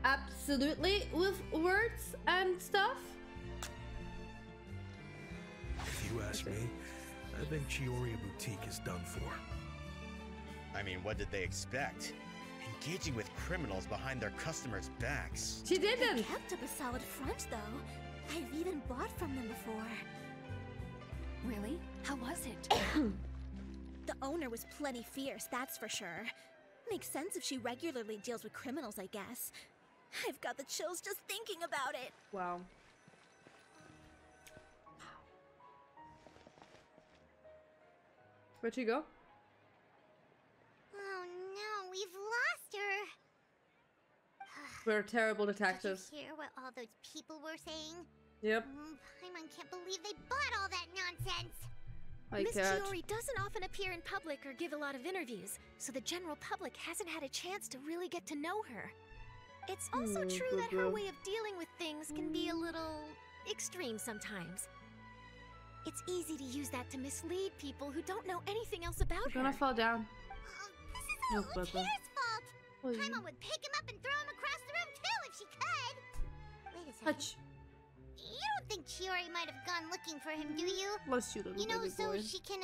Absolutely, with words and stuff. If you ask me, I think Chiori Boutique is done for. I mean, what did they expect? Engaging with criminals behind their customers' backs. She didn't. They kept up a solid front, though. I've even bought from them before. Really? How was it? The owner was plenty fierce, that's for sure. Makes sense if she regularly deals with criminals, I guess. I've got the chills just thinking about it. Wow. Where'd she go? Oh no, we've lost her. We're terrible detectives. Did you hear what all those people were saying? Yep. Paimon can't believe they bought all that nonsense. Miss Chiori doesn't often appear in public or give a lot of interviews, so the general public hasn't had a chance to really get to know her. It's also true that her way of dealing with things can be a little extreme sometimes. It's easy to use that to mislead people who don't know anything else about her. You're gonna fall down. This is all Ukira's fault. Paimon would pick him up and throw him across the room too if she could. Wait a second. Touch. You don't think Chiori might have gone looking for him, do you? Bless you, little You know, baby so boy. she can,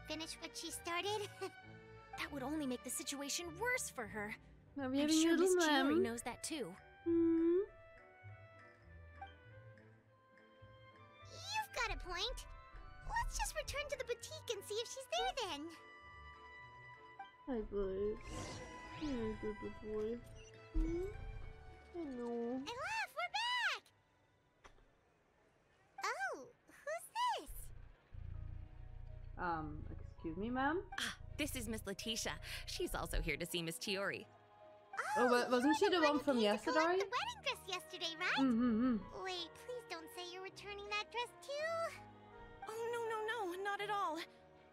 finish what she started? That would only make the situation worse for her. I'm I'm sure Miss Chiori knows that too. You've got a point. Let's just return to the boutique and see if she's there then. Hi, boy. Hi, baby boy. Hello. Alof, we're back! Oh, who's this? Excuse me, ma'am? This is Miss Letitia. She's also here to see Miss Chiori. Oh, but wasn't she the one from yesterday? The wedding dress yesterday, right? Wait, please don't say you're returning that dress too. Oh, no, not at all.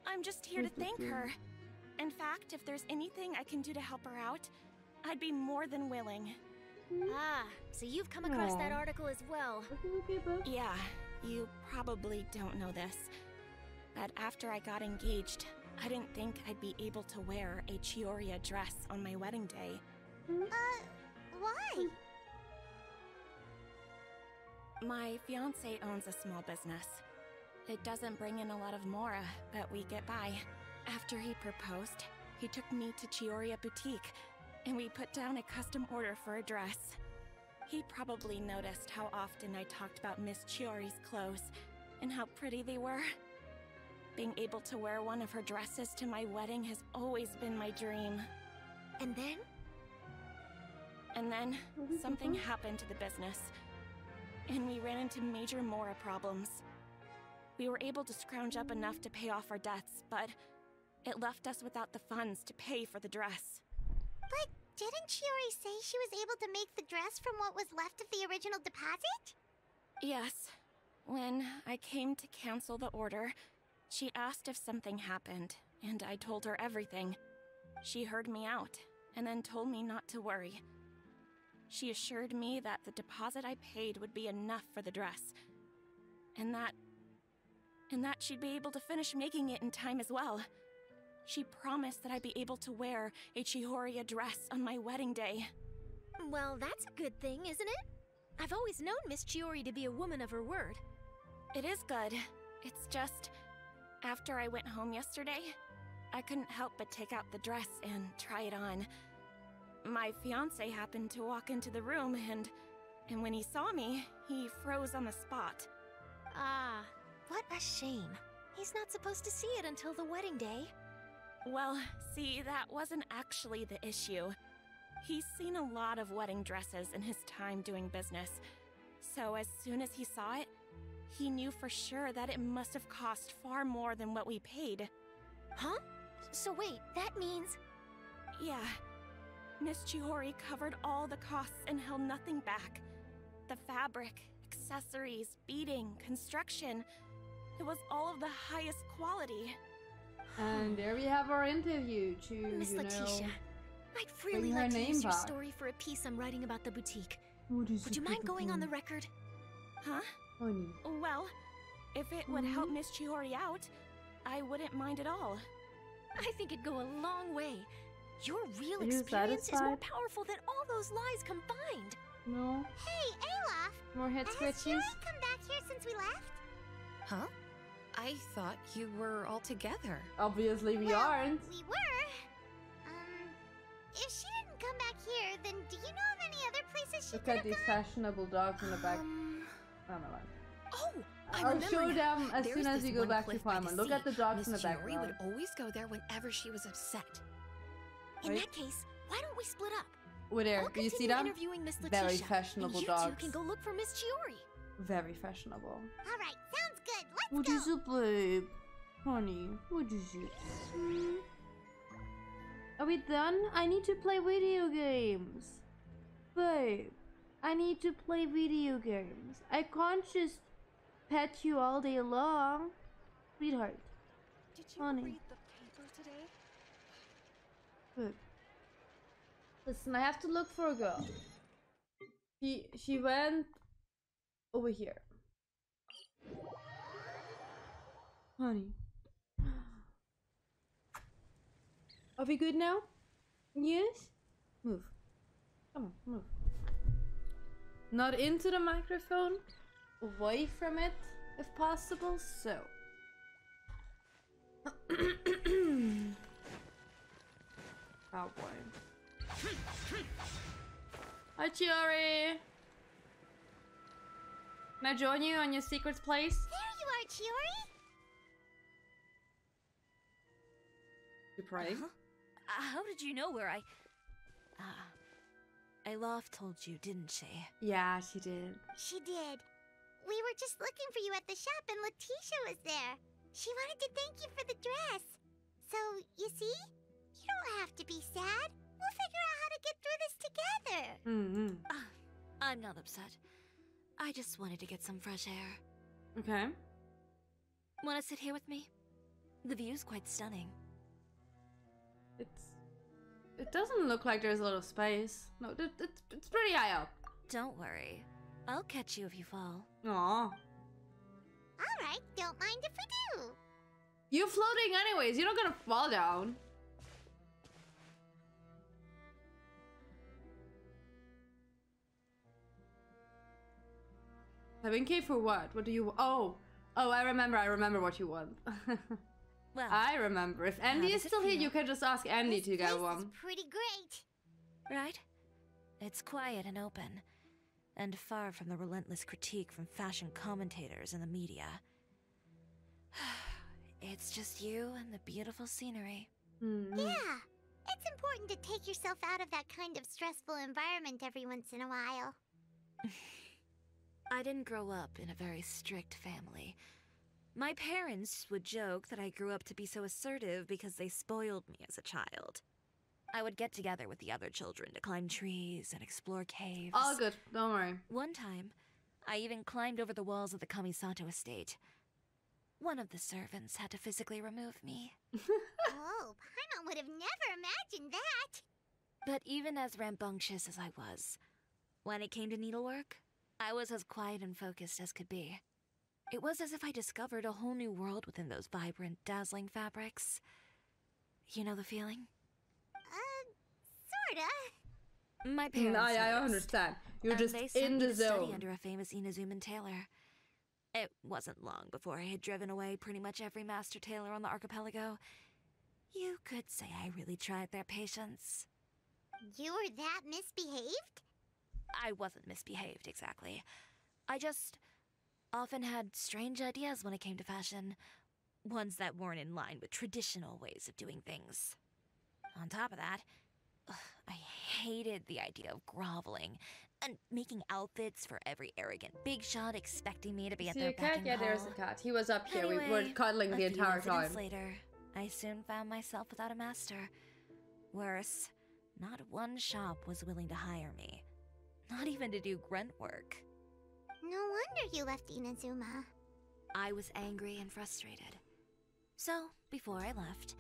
I'm just here to thank her. In fact, if there's anything I can do to help her out, I'd be more than willing. Ah, so you've come across that article as well. Yeah, you probably don't know this, but after I got engaged, I didn't think I'd be able to wear a Chiori dress on my wedding day. Why? My fiancé owns a small business. It doesn't bring in a lot of mora, but we get by. After he proposed, he took me to Chiori Boutique, and we put down a custom order for a dress. He probably noticed how often I talked about Miss Chiori's clothes, and how pretty they were. Being able to wear one of her dresses to my wedding has always been my dream. And then? And then, something happened to the business, and we ran into major mora problems. We were able to scrounge up enough to pay off our debts, but it left us without the funds to pay for the dress. But didn't Chiori say she was able to make the dress from what was left of the original deposit? Yes. When I came to cancel the order, she asked if something happened, and I told her everything. She heard me out, and then told me not to worry. She assured me that the deposit I paid would be enough for the dress, and that she'd be able to finish making it in time as well. She promised that I'd be able to wear a Chiori dress on my wedding day. Well, that's a good thing, isn't it? I've always known Miss Chiori to be a woman of her word. It is good. It's just, after I went home yesterday, I couldn't help but take out the dress and try it on. My fiancé happened to walk into the room, and when he saw me, he froze on the spot. Ah, what a shame. He's not supposed to see it until the wedding day. Well, see, that wasn't actually the issue. He's seen a lot of wedding dresses in his time doing business, so as soon as he saw it, he knew for sure that it must have cost far more than what we paid. Huh? So wait, that means... Yeah. Miss Chiori covered all the costs and held nothing back. The fabric, accessories, beading, construction. It was all of the highest quality. And there we have our interview to, Miss Letitia, I'd really bring her like to name use your back. story for a piece I'm writing about the boutique. Would you mind going on the record? Huh? Honey. Well, if it would help Miss Chiori out, I wouldn't mind at all. I think it'd go a long way. Your real Are you experience is more satisfied? powerful than all those lies combined. No. Hey, Olaf! More head Has scratches? Chiori come back here since we left? Huh? I thought you were all together. Obviously we Well, aren't. We were. If she didn't come back here, then do you know of any other places she Look could at these fashionable dogs in the back. Oh, no, Oh, I I'll remember show now. them as There's soon as this you go one back to cliff by the Paimon. Look at sea. the dogs in the Miss Chiori background. would always go there whenever she was upset. In Right? that case, why don't we split up? Over there, I'll do you see continue them? interviewing Miss Letitia, Very fashionable and you dogs. two can go look for Miss Chiori. Very fashionable. All right, sounds good. Let's What go. is it, babe? Honey, what is it? Are we done? I need to play video games. Babe, I need to play video games. I can't just pet you all day long. Sweetheart. Did you Honey. read the paper today? Good. Listen, I have to look for a girl. She went over here. Honey. Are we good now? Yes? Move. Come on, move. Not into the microphone. Away from it, if possible, so. Oh boy. Hi Chiori! Can I join you on your secret place? There you are, Chiori. You pray? How did you know where I... Eilaf told you, didn't she? Yeah, she did. She did. We were just looking for you at the shop and Letitia was there. She wanted to thank you for the dress. So, you see? You don't have to be sad. We'll figure out how to get through this together. I'm not upset. I just wanted to get some fresh air. Okay. Want to sit here with me? The view's quite stunning. It doesn't look like there's a lot of space. No, it's pretty high up. Don't worry. I'll catch you if you fall. Aw. Alright, don't mind if we do. You're floating anyways. You're not gonna fall down. 7K for what? What do you... Oh, I remember what you want. Well, I remember. If Andy is still here, you can just ask Andy to get one. This is pretty great. Right? It's quiet and open, and far from the relentless critique from fashion commentators and the media. It's just you and the beautiful scenery. Yeah, it's important to take yourself out of that kind of stressful environment every once in a while. I didn't grow up in a very strict family. My parents would joke that I grew up to be so assertive because they spoiled me as a child. I would get together with the other children to climb trees and explore caves. All good, don't worry. One time, I even climbed over the walls of the Kamisato estate. One of the servants had to physically remove me. Oh, Paimon would have never imagined that. But even as rambunctious as I was, when it came to needlework, I was as quiet and focused as could be. It was as if I discovered a whole new world within those vibrant, dazzling fabrics. You know the feeling? Sorta. My parents I understand. You're just they sent in me the to study zone. under a famous Inazuman tailor. It wasn't long before I had driven away pretty much every master tailor on the archipelago. You could say I really tried their patience. You were that misbehaved? I wasn't misbehaved, exactly. I just often had strange ideas when it came to fashion. Ones that weren't in line with traditional ways of doing things. On top of that, I hated the idea of groveling and making outfits for every arrogant big shot expecting me to be at their beck and Yeah, there's call. a cat. He was up here. Anyway, We were cuddling the entire a few incidents time. later, I soon found myself without a master. Worse, not one shop was willing to hire me. Not even to do grunt work. No wonder you left Inazuma. I was angry and frustrated. So, before I left,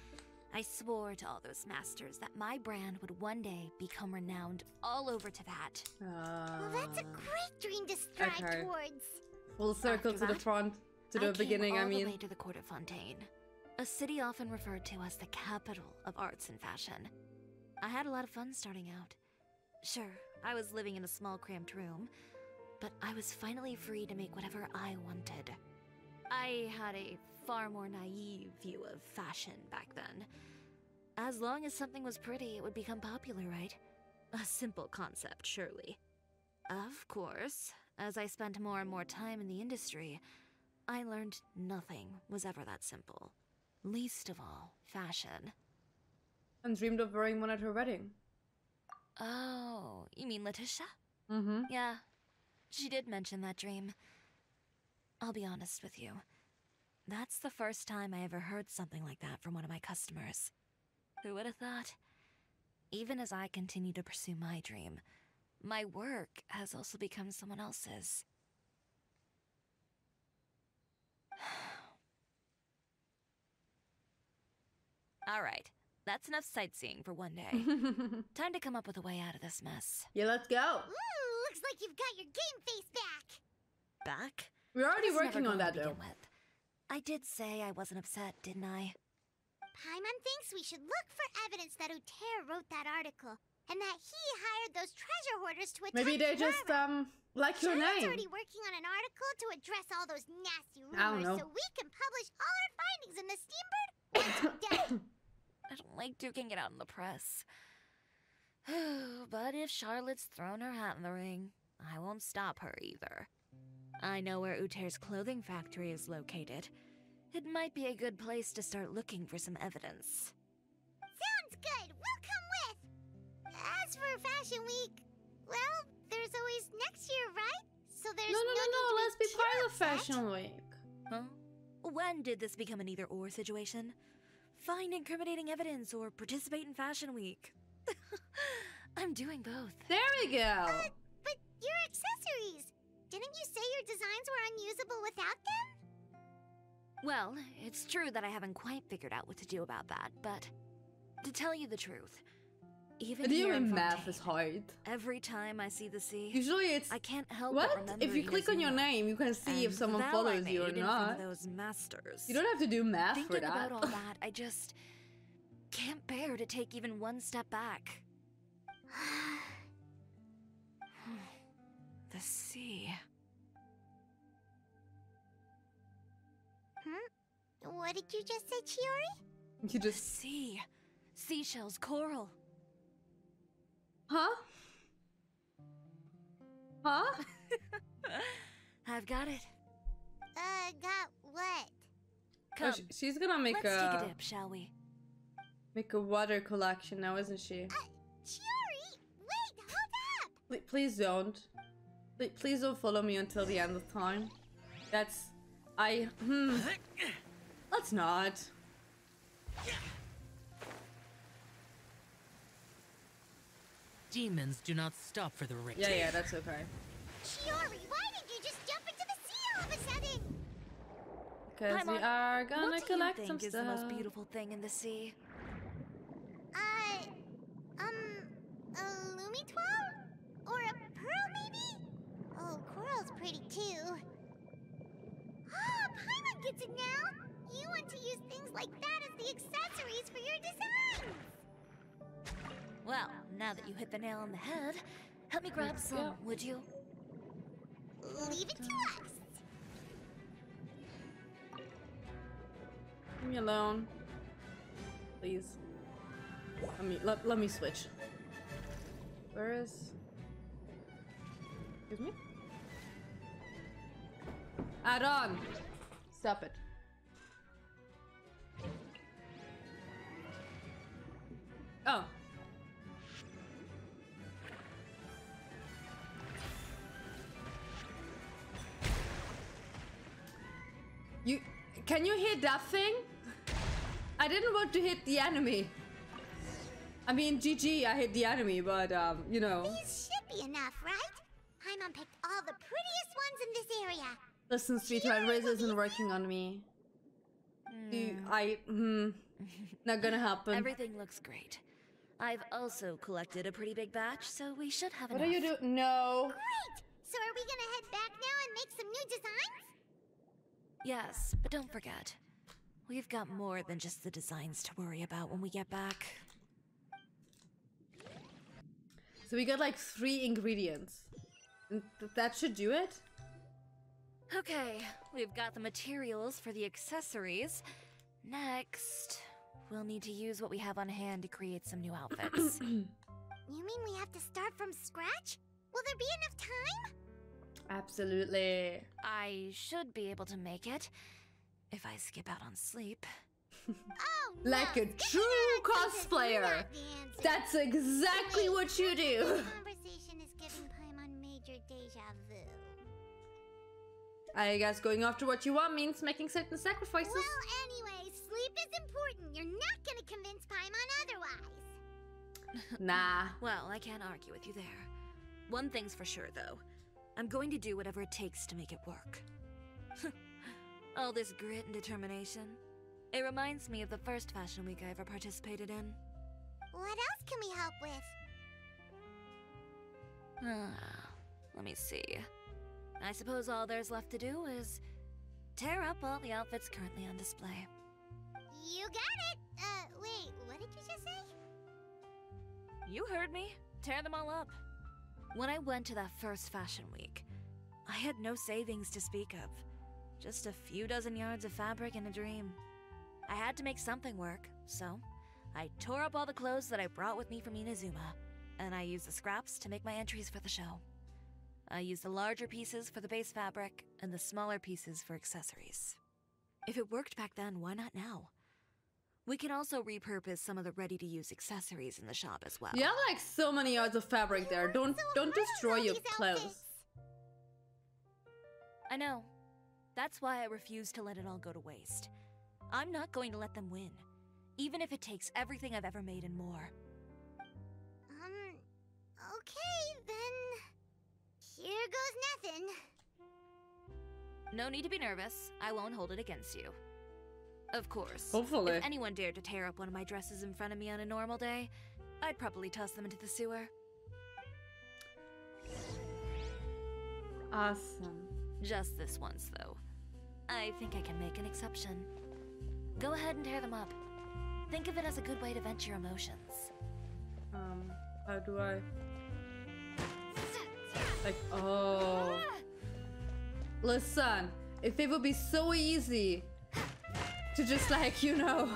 I swore to all those masters that my brand would one day become renowned all over Teyvat. Well, that's a great dream to strive towards. Full circle After to the that, front, to the beginning, all I mean. the way to the court of Fontaine, a city often referred to as the capital of arts and fashion. I had a lot of fun starting out. Sure, I was living in a small cramped room, but I was finally free to make whatever I wanted. I had a far more naive view of fashion back then. As long as something was pretty, it would become popular, right? A simple concept, surely. Of course, as I spent more and more time in the industry, I learned nothing was ever that simple. Least of all, fashion. And dreamed of wearing one at her wedding. Oh, you mean Letitia? Mm-hmm. Yeah, she did mention that dream. I'll be honest with you. That's the first time I ever heard something like that from one of my customers. Who would have thought? Even as I continue to pursue my dream, my work has also become someone else's. Alright, that's enough sightseeing for one day. Time to come up with a way out of this mess. Yeah, let's go. Ooh, looks like you've got your game face back. Back? We're already I was working never on going that, to though. begin with. I did say I wasn't upset, didn't I? Paimon thinks we should look for evidence that Uter wrote that article, and that he hired those treasure hoarders to attack Maybe they just, like your Charlotte's name. already working on an article to address all those nasty I don't rumors know. so we can publish all our findings in the Steambird once we're done. I don't like duking it out in the press. But if Charlotte's thrown her hat in the ring, I won't stop her either. I know where Uter's clothing factory is located. It might be a good place to start looking for some evidence. Sounds good. We'll come with. As for Fashion Week, well, there's always next year, right? So there's No, let's be too part of upset. Fashion Week. Huh? When did this become an either-or situation? find incriminating evidence or participate in Fashion Week. I'm doing both. There we go. But your accessories! Didn't you say your designs were unusable without them? Well, it's true that I haven't quite figured out what to do about that, but to tell you the truth, even here in math is hard. Every time I see the sea, usually it's I can't help what? but remember If you click on your name, you can see if someone follows you or not. Those masters. You don't have to do math for that. Thinking about all that, I just can't bear to take even one step back. The sea. What did you just say, Chiori? You just the sea. Seashells, coral. Huh? Huh? I've got it. Got what? Come, she's gonna make let's take a dip, shall we? Make a water collection now, isn't she? Chiori! Wait, hold up! Please don't. Please don't follow me until the end of time. That's... Let's not. Demons do not stop for the rich. Yeah, that's okay. Chiori, why did you just jump into the sea all of a sudden? Because we are gonna collect some stuff. What do you think is the most beautiful thing in the sea? A Lumitoile? Or a pearl, maybe? Oh, coral's pretty too. Ah, Paimon gets it now! You want to use things like that as the accessories for your designs! Well, now that you hit the nail on the head, help me grab some, would you? Leave it to us! Leave me alone. Please. Let me switch. Where is... Excuse me? Add on! Stop it. Oh. Can you hit that thing? I didn't want to hit the enemy. I mean, GG, I hit the enemy, but, you know. These should be enough, right? Paimon picked all the prettiest ones in this area. Listen, sweetheart, Riz isn't working on me. Not gonna happen. Everything looks great. I've also collected a pretty big batch, so we should have enough. What are you doing? No. Great! So are we gonna head back now and make some new designs? Yes, but don't forget, we've got more than just the designs to worry about when we get back. So we got like 3 ingredients. And that should do it? Okay, we've got the materials for the accessories. Next, we'll need to use what we have on hand to create some new outfits. You mean we have to start from scratch? Will there be enough time? Absolutely. I should be able to make it if I skip out on sleep. Oh, like a true cosplayer. That's exactly what you do. This conversation is giving Paimon major deja vu. I guess going after what you want means making certain sacrifices. Well, anyway, sleep is important. You're not gonna convince Paimon otherwise. Nah. Well, I can't argue with you there. One thing's for sure, though. I'm going to do whatever it takes to make it work. All this grit and determination. It reminds me of the first Fashion Week I ever participated in. What else can we help with? Let me see. I suppose all there's left to do is tear up all the outfits currently on display. You got it! Wait, what did you just say? You heard me. Tear them all up. When I went to that first Fashion Week, I had no savings to speak of. Just a few dozen yards of fabric and a dream. I had to make something work, so I tore up all the clothes that I brought with me from Inazuma, and I used the scraps to make my entries for the show. I used the larger pieces for the base fabric, and the smaller pieces for accessories. If it worked back then, why not now? We can also repurpose some of the ready-to-use accessories in the shop as well. You have like so many yards of fabric there. Don't destroy your clothes. I know. That's why I refuse to let it all go to waste. I'm not going to let them win. even if it takes everything I've ever made and more. Okay, then... Here goes nothing. No need to be nervous. I won't hold it against you. Of course. Hopefully. If anyone dared to tear up one of my dresses in front of me on a normal day, I'd probably toss them into the sewer. Awesome. Just this once, though. I think I can make an exception. Go ahead and tear them up. Think of it as a good way to vent your emotions. How do I... Like, oh... Listen, if it would be so easy to just, like, you know,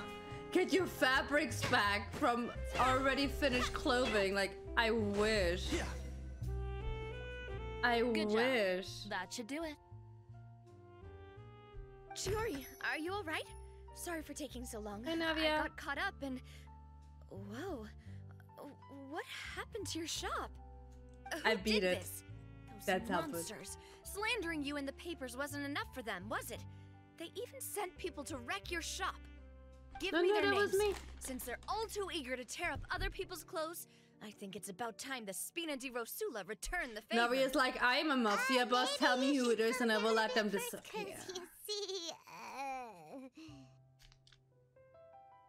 get your fabrics back from already finished clothing, like, I wish. I Good wish. job. That should do it. Chiori, are you alright? Sorry for taking so long. Hey, Navia. I got caught up and... Whoa. What happened to your shop? I Who beat did it. This? Those That's how good. monsters. Slandering you in the papers wasn't enough for them, was it? They even sent people to wreck your shop. Give me their that names. was me. Since they're all too eager to tear up other people's clothes, I think it's about time the Spina di Rosula return the favor. Navia's like, I'm a mafia boss, tell me who it is and I will let them disappear. You see,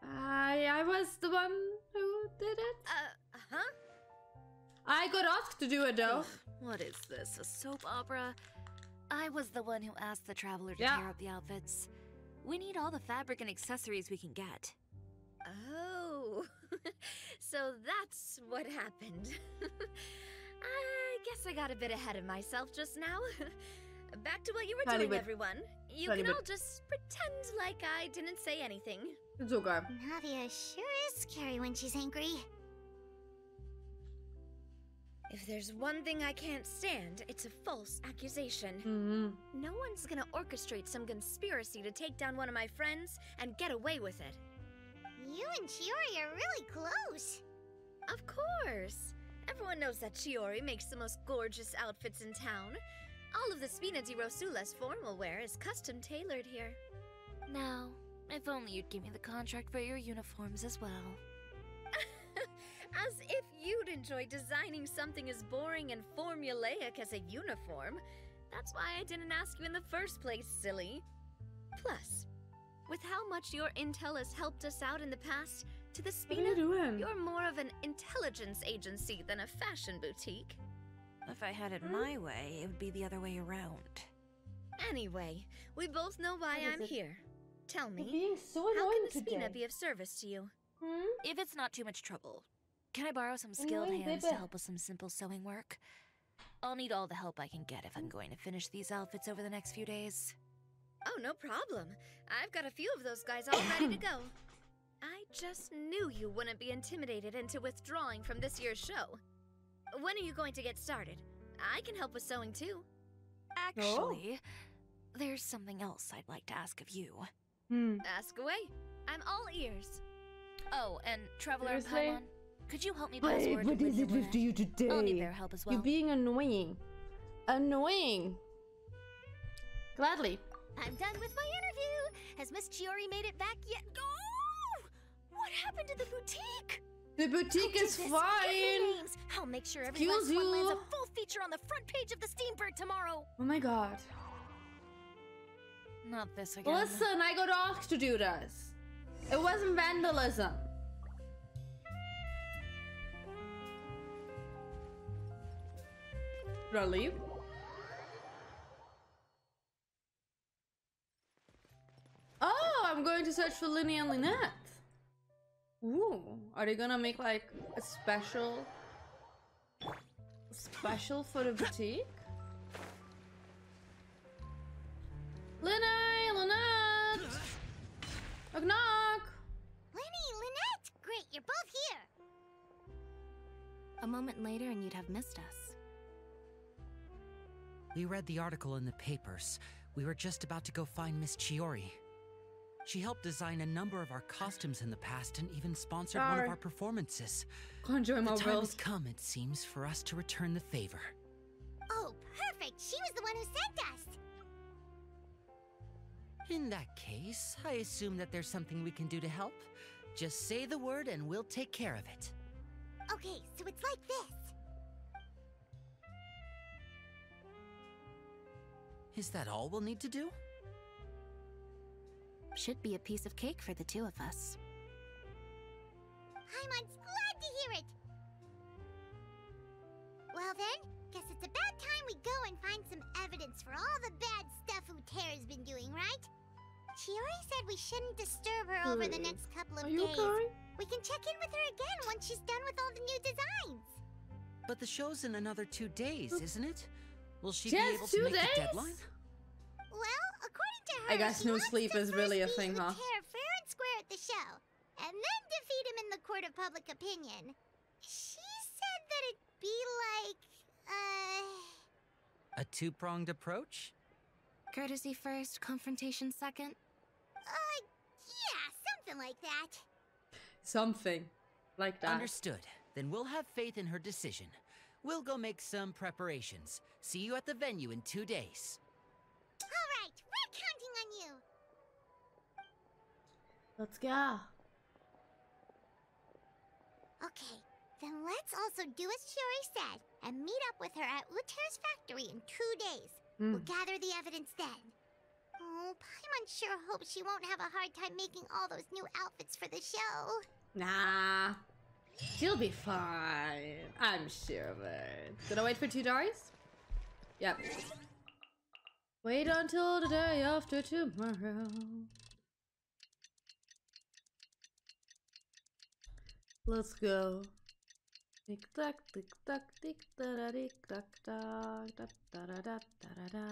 I was the one who did it. Huh? I got asked to do it though. What is this, a soap opera? I was the one who asked the traveler to tear up the outfits. We need all the fabric and accessories we can get. Oh, so that's what happened. I guess I got a bit ahead of myself just now. Back to what you were doing, everyone. You can all just pretend like I didn't say anything. It's okay. Navia sure is scary when she's angry. If there's one thing I can't stand, it's a false accusation. No one's gonna orchestrate some conspiracy to take down one of my friends and get away with it. You and Chiori are really close. Of course. Everyone knows that Chiori makes the most gorgeous outfits in town. All of the Spina di Rosula's formal wear is custom tailored here. Now, if only you'd give me the contract for your uniforms as well. As if you'd enjoy designing something as boring and formulaic as a uniform. That's why I didn't ask you in the first place, silly. Plus, with how much your intel has helped us out in the past, to the Spina, you're more of an intelligence agency than a fashion boutique. If I had it my way, it would be the other way around. Anyway, we both know why I'm here. Tell me, being so how annoying can the Spina today. be of service to you? If it's not too much trouble, can I borrow some skilled Annoying, hands baby. to help with some simple sewing work? I'll need all the help I can get if I'm going to finish these outfits over the next few days. Oh, no problem. I've got a few of those guys all ready to go. I just knew you wouldn't be intimidated into withdrawing from this year's show. When are you going to get started? I can help with sewing too. Actually, there's something else I'd like to ask of you. Ask away. I'm all ears. Oh, and Traveler and Seriously? Paimon, could you help me password What is it with you today? I'll need their help as well. You're being annoying. Annoying. Gladly. I'm done with my interview. Has Miss Chiori made it back yet? Oh! What happened to the boutique? The boutique is Give me fine. names. I'll make sure every Excuse last one lands you. a full feature on the front page of the Steambird tomorrow. Oh my god. Not this again. Listen, I got asked to do this. It wasn't vandalism. Should I leave? Oh, I'm going to search for Linny and Lynette. Ooh, are they gonna make like a special for the boutique? Linny, Lynette! Knock knock! Linny, Lynette! Great, you're both here. A moment later and you'd have missed us. We read the article in the papers. We were just about to go find Miss Chiori. She helped design a number of our costumes in the past and even sponsored one of our performances. Conjure my The time world. has come, it seems, for us to return the favor. Oh, perfect. She was the one who sent us. In that case, I assume that there's something we can do to help. Just say the word and we'll take care of it. Okay, so it's like this. Is that all we'll need to do? Should be a piece of cake for the two of us. Paimon's glad to hear it. Well then, guess it's about time we go and find some evidence for all the bad stuff Utera's been doing, right? Chiori said we shouldn't disturb her over the next couple of days. Okay? We can check in with her again once she's done with all the new designs. But the show's in another 2 days, isn't it? Will she Just be able to 2 make days? the deadline? Well, according to her, I guess she no wants sleep to is really a first thing, beat huh? Utera fair and square at the show, and then defeat him in the court of public opinion. She said that it'd be like, A two-pronged approach? Courtesy first, confrontation second? yeah, something like that. Something like that. Understood. Then we'll have faith in her decision. We'll go make some preparations. See you at the venue in 2 days. All right, we're counting on you. Let's go. Okay, then let's also do as Chiori said and meet up with her at Utera's factory in 2 days. We'll gather the evidence then. Oh, Paimon sure hopes she won't have a hard time making all those new outfits for the show. Nah. She'll be fine. I'm sure of it. Gonna wait for 2 days? Yep. Wait until the day after tomorrow. Let's go. Tick tock, tick tock, tick da da tick tock tock, da da da da da da.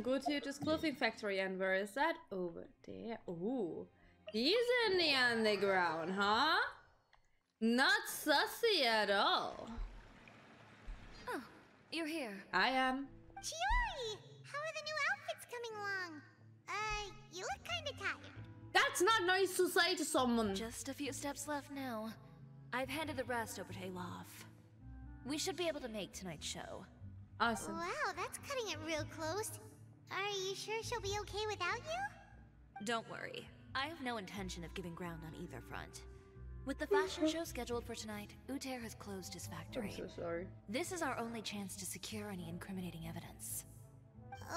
Go to your clothing factory, and where is that? Over there. Ooh, he's in the underground, huh? Not sussy at all. Oh, you're here. I am. Chiori, how are the new outfits coming along? You look kinda tired. That's not nice to say to someone. Just a few steps left now. I've handed the rest over to Elof. We should be able to make tonight's show. Awesome. Wow, that's cutting it real close. Are you sure she'll be okay without you? Don't worry. I have no intention of giving ground on either front. With the fashion show scheduled for tonight, Uther has closed his factory. I'm so sorry. This is our only chance to secure any incriminating evidence.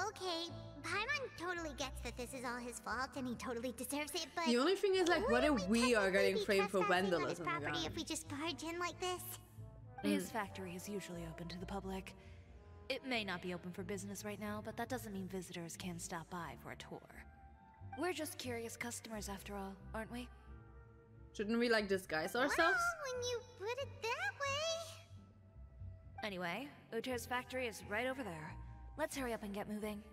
Okay, Paimon totally gets that this is all his fault and he totally deserves it, but... The only thing is, like, what if we are getting framed for vandalism property again? if we just barge in like this? His factory is usually open to the public. It may not be open for business right now, but that doesn't mean visitors can't stop by for a tour. We're just curious customers after all, aren't we? Shouldn't we, like, disguise ourselves? Well, when you put it that way... Anyway, Uther's factory is right over there. Let's hurry up and get moving.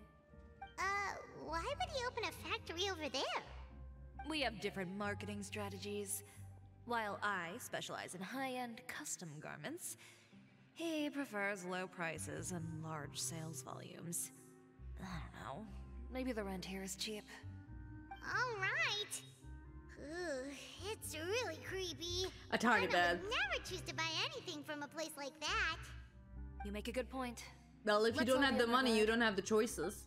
Why would he open a factory over there? We have different marketing strategies. While I specialize in high-end custom garments, he prefers low prices and large sales volumes. I don't know. Maybe the rent here is cheap. Alright. It's really creepy. A tiny I bit. would never choose to buy anything from a place like that. You make a good point. Well, if you Let's don't all have be the on our money, way. you don't have the choices.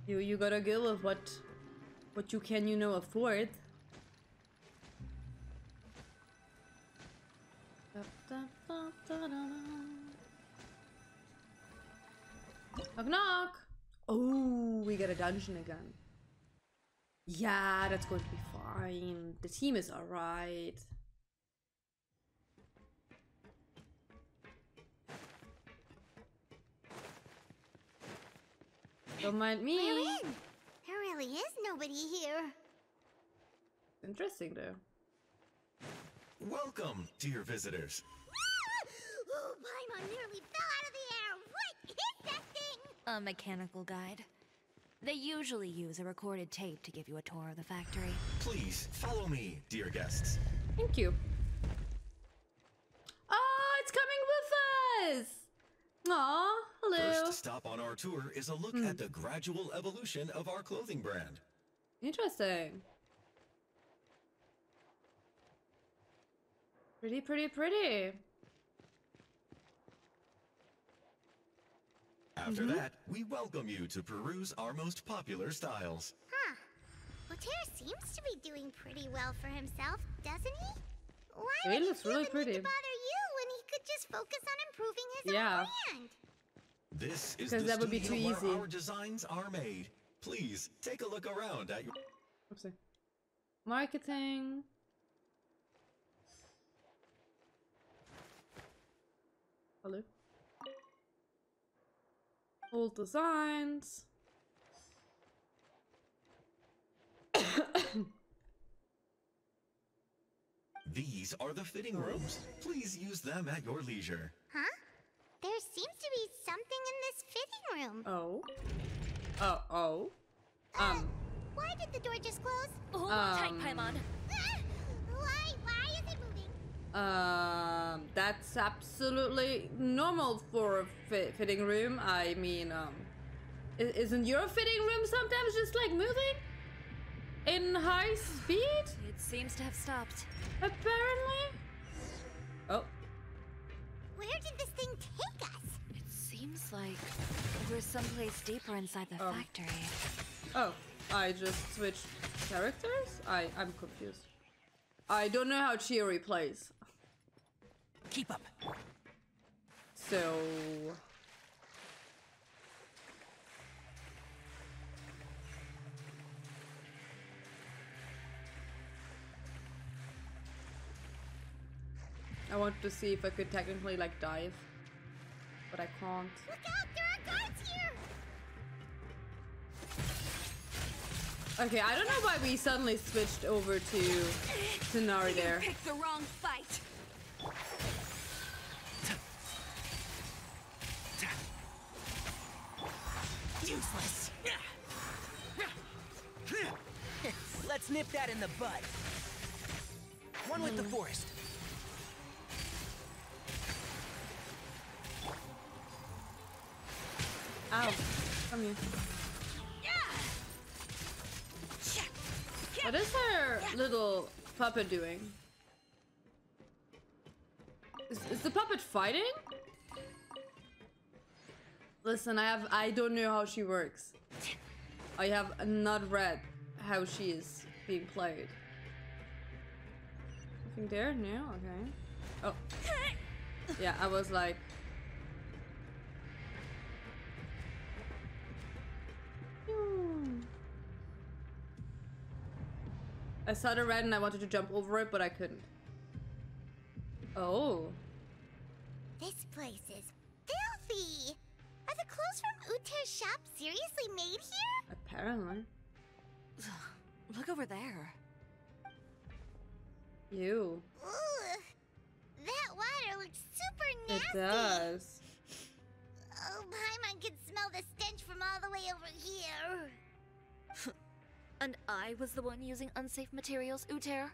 You gotta go with what you can, afford. Knock knock. Oh, we got a dungeon again. Yeah, that's going to be fine. The team is alright. Don't mind me. We're in. There really is nobody here. Interesting though. Welcome, dear visitors. Oh, Paimon nearly fell out of the air. What is that thing? A mechanical guide. They usually use a recorded tape to give you a tour of the factory. Please follow me, dear guests. Thank you. Oh, it's coming with us! Aw, hello. First stop on our tour is a look at the gradual evolution of our clothing brand. Interesting. Pretty, pretty, pretty. After that, we welcome you to peruse our most popular styles. Huh. Uter seems to be doing pretty well for himself, doesn't he? Why would he looks feel really the pretty. need to bother you when he could just focus on improving his Yeah. own brand? This is 'Cause the that would be too studio where easy. our designs are made. Please take a look around at your. Oopsie. Marketing. Hello. Old designs. These are the fitting rooms. Please use them at your leisure. Huh? There seems to be something in this fitting room. Oh. Oh. Why did the door just close? Hold on tight, Paimon. Why is it moving? That's absolutely normal for a fitting room. I mean, isn't your fitting room sometimes just like moving in high speed? It seems to have stopped. Apparently. Oh. Where did this thing take us? It seems like we're someplace deeper inside the factory. Oh, I just switched characters? I'm confused. I don't know how Chiori plays. Keep up. So... I wanted to see if I could technically like dive, but I can't. Look out, there are guards here! Okay, I don't know why we suddenly switched over to Nari there. You picked the wrong fight. Useless. Let's nip that in the bud. One with the forest. Ow. Come here. What is her little puppet doing? Is the puppet fighting? Listen, I don't know how she works. I have not read how she is being played. Nothing there? No? Okay. Oh. Yeah, I was like... I saw the red and I wanted to jump over it, but I couldn't. Oh. This place is filthy! Are the clothes from Uter's shop seriously made here? Apparently. Look over there. You. Ugh. That water looks super nasty! It does. Oh, Paimon can smell the stench from all the way over here. And I was the one using unsafe materials, Uter?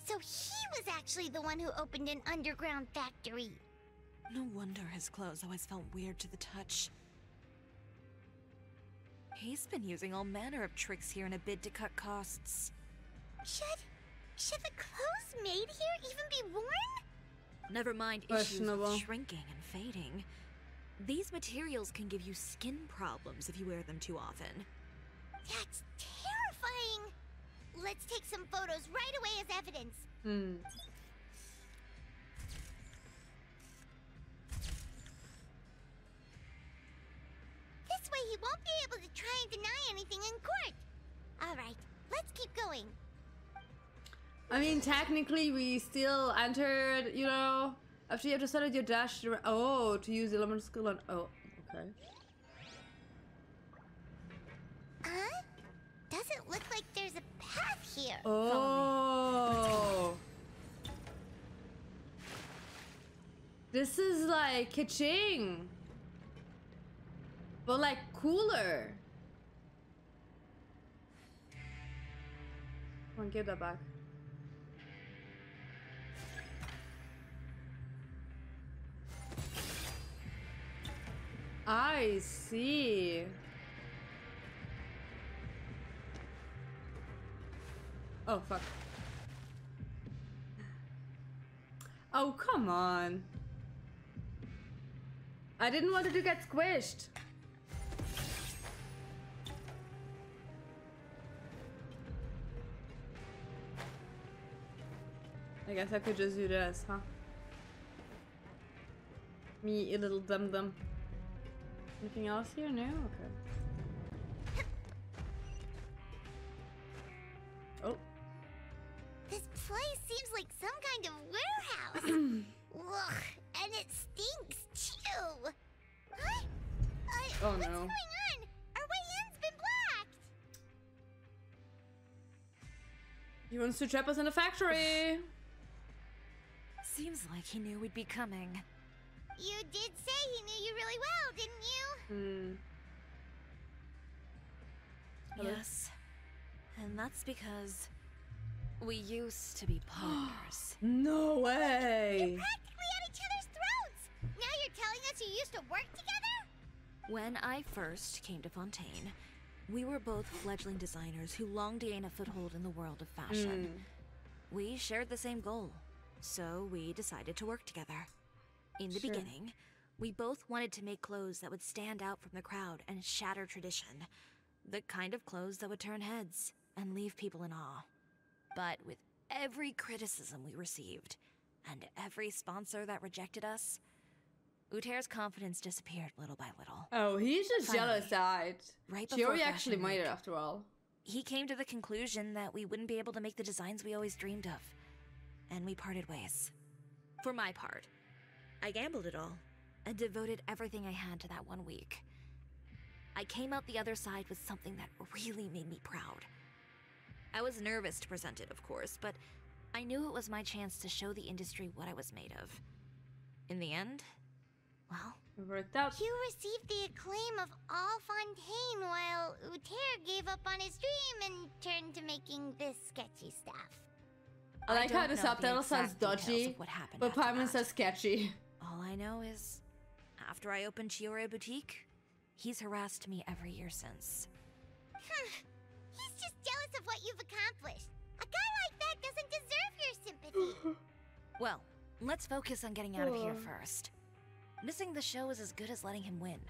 So he was actually the one who opened an underground factory. No wonder his clothes always felt weird to the touch. He's been using all manner of tricks here in a bid to cut costs. Should the clothes made here even be worn? Never mind issues Questionable. with shrinking and fading. These materials can give you skin problems if you wear them too often. That's terrifying! Let's take some photos right away as evidence. This way he won't be able to try and deny anything in court. Alright, let's keep going. I mean, technically, we still entered, you know, after you have decided your dash. Oh, to use the elemental skill on. Oh, okay. Doesn't look like there's a path here. Oh. This is like Kaching, but like cooler. Come on, give that back. I see. Oh, fuck. Oh, come on. I didn't want it to get squished. I guess I could just do this, huh? Me, a little dum-dum. Anything else here? No? Okay. Oh. This place seems like some kind of warehouse. Ugh, and it stinks too. Huh? Oh what's no. going on? Our way in's been blocked. He wants to trap us in a factory. Seems like he knew we'd be coming. You did say he knew you really well, didn't you? Hello? Yes. And that's because we used to be partners. No way. You're practically at each other's throats. Now you're telling us you used to work together? When I first came to Fontaine, we were both fledgling designers who longed to gain a foothold in the world of fashion. We shared the same goal, so we decided to work together. In the beginning, we both wanted to make clothes that would stand out from the crowd and shatter tradition. The kind of clothes that would turn heads and leave people in awe. But with every criticism we received, and every sponsor that rejected us, Uter's confidence disappeared little by little. Oh, he's just Finally, jealous-eyed. right before Chiori actually Fashion made it Week, after all. he came to the conclusion that we wouldn't be able to make the designs we always dreamed of. And we parted ways. For my part, I gambled it all and devoted everything I had to that 1 week. I came out the other side with something that really made me proud. I was nervous to present it, of course, but I knew it was my chance to show the industry what I was made of. In the end, well, it worked out. You received the acclaim of all Fontaine while Uter gave up on his dream and turned to making this sketchy stuff. I like how don't the know subtitle says exact details dodgy, of what happened but after Paimon that. says sketchy. All I know is, after I opened Chiori Boutique, he's harassed me every year since. He's just jealous of what you've accomplished. A guy like that doesn't deserve your sympathy. Well, let's focus on getting out of here first. Missing the show is as good as letting him win.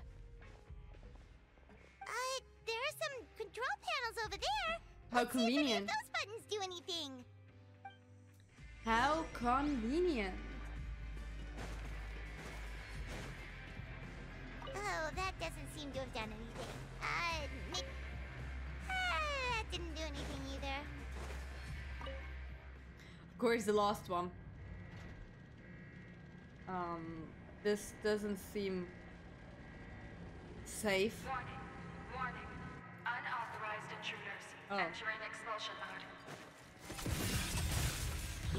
There are some control panels over there. How Let's see if any of convenient. those buttons do anything. How convenient. Oh, that doesn't seem to have done anything. That didn't do anything either. Of course, the last one. This doesn't seem safe. Warning. Unauthorized intruders. Oh. Entering expulsion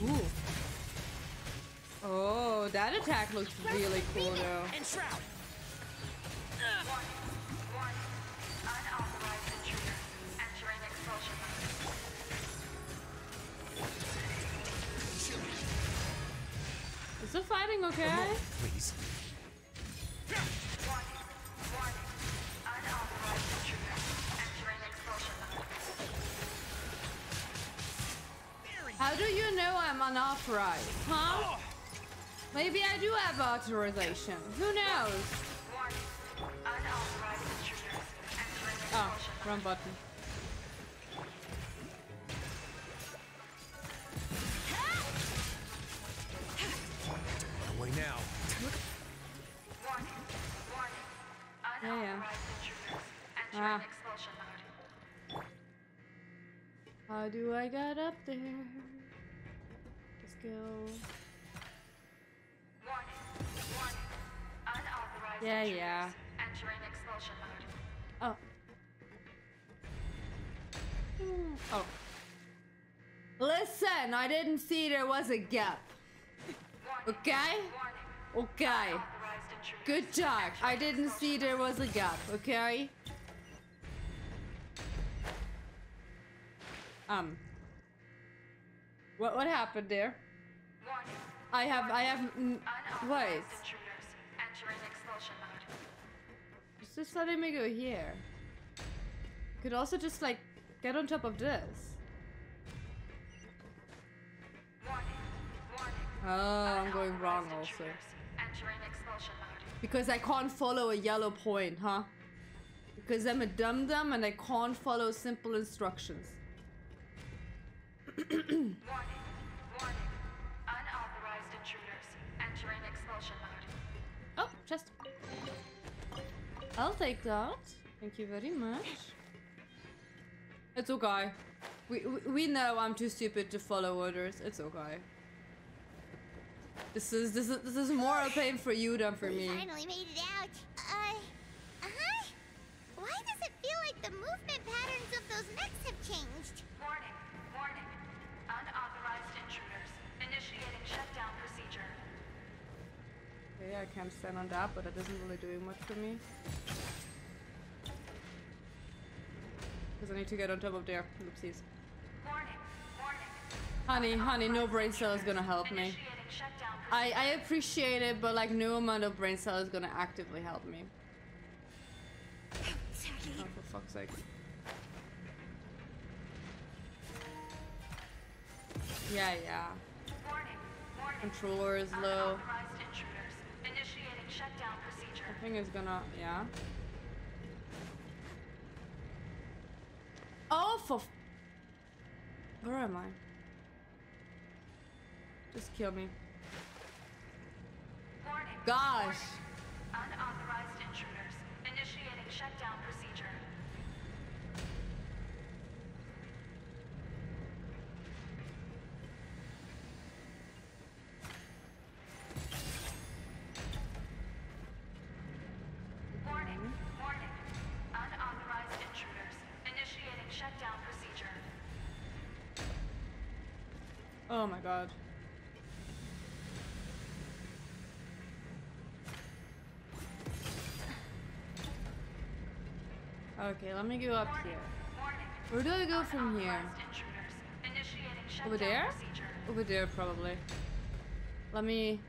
mode. Ooh. Oh, that attack looks really cool though. And Shroud! Warning. Unauthorized intruders. Entering expulsion mode. Is the fighting okay? Please. Warning. Unauthorized intruders. Entering expulsion mode. How do you know I'm unauthorized? Huh? Maybe I do have authorization. Who knows? Warning. Unauthorized intruders. Entering Oh, expulsion wrong button. Away now. Warning. Yeah. Unauthorized intruders. Entering Ah. expulsion mode. How do I get up there? Let's go. Warning. Unauthorized Yeah, intruders. yeah. Entering expulsion mode. Oh. Oh. Listen, I didn't see there was a gap. Okay? Okay. Good talk. I didn't see there was a gap, okay? What happened there? I have wait. Intruders. Entering expulsion mode. It's just letting me go here. Could also just like get on top of this. Warning. Oh, I'm going wrong also. Entering expulsion mode. Because I can't follow a yellow point, huh? Because I'm a dum-dum and I can't follow simple instructions. Warning. Warning. Unauthorized intruders. Entering expulsion mode. Oh, chest. I'll take that. Thank you very much. It's okay. We know I'm too stupid to follow orders. It's okay. This is more a pain for you than for me. We finally made it out. Why does it feel like the movement patterns of those mechs have changed? Warning. Warning. Unauthorized intruders. Initiating shutdown procedure. Okay, I can't stand on that, but that isn't really doing much for me. Because I need to get on top of there. Oopsies. Warning. Honey, Warning. honey, no brain cell is gonna help me. Initiating shutdown I appreciate it, but like no amount of brain cell is gonna actively help me. Oh, for fuck's sake. Yeah. Warning. Warning. Controller is low. Unauthorized intruders. Initiating shutdown procedure. I think it's gonna, yeah. Oh, where am I? Just kill me. Warning. Gosh. Warning. Unauthorized intruders. Initiating shutdown procedure. Warning. Warning. Unauthorized intruders. Initiating shutdown procedure. Oh my god. Okay, let me go up here. Where do I go from here? Over there? Over there, probably. Let me,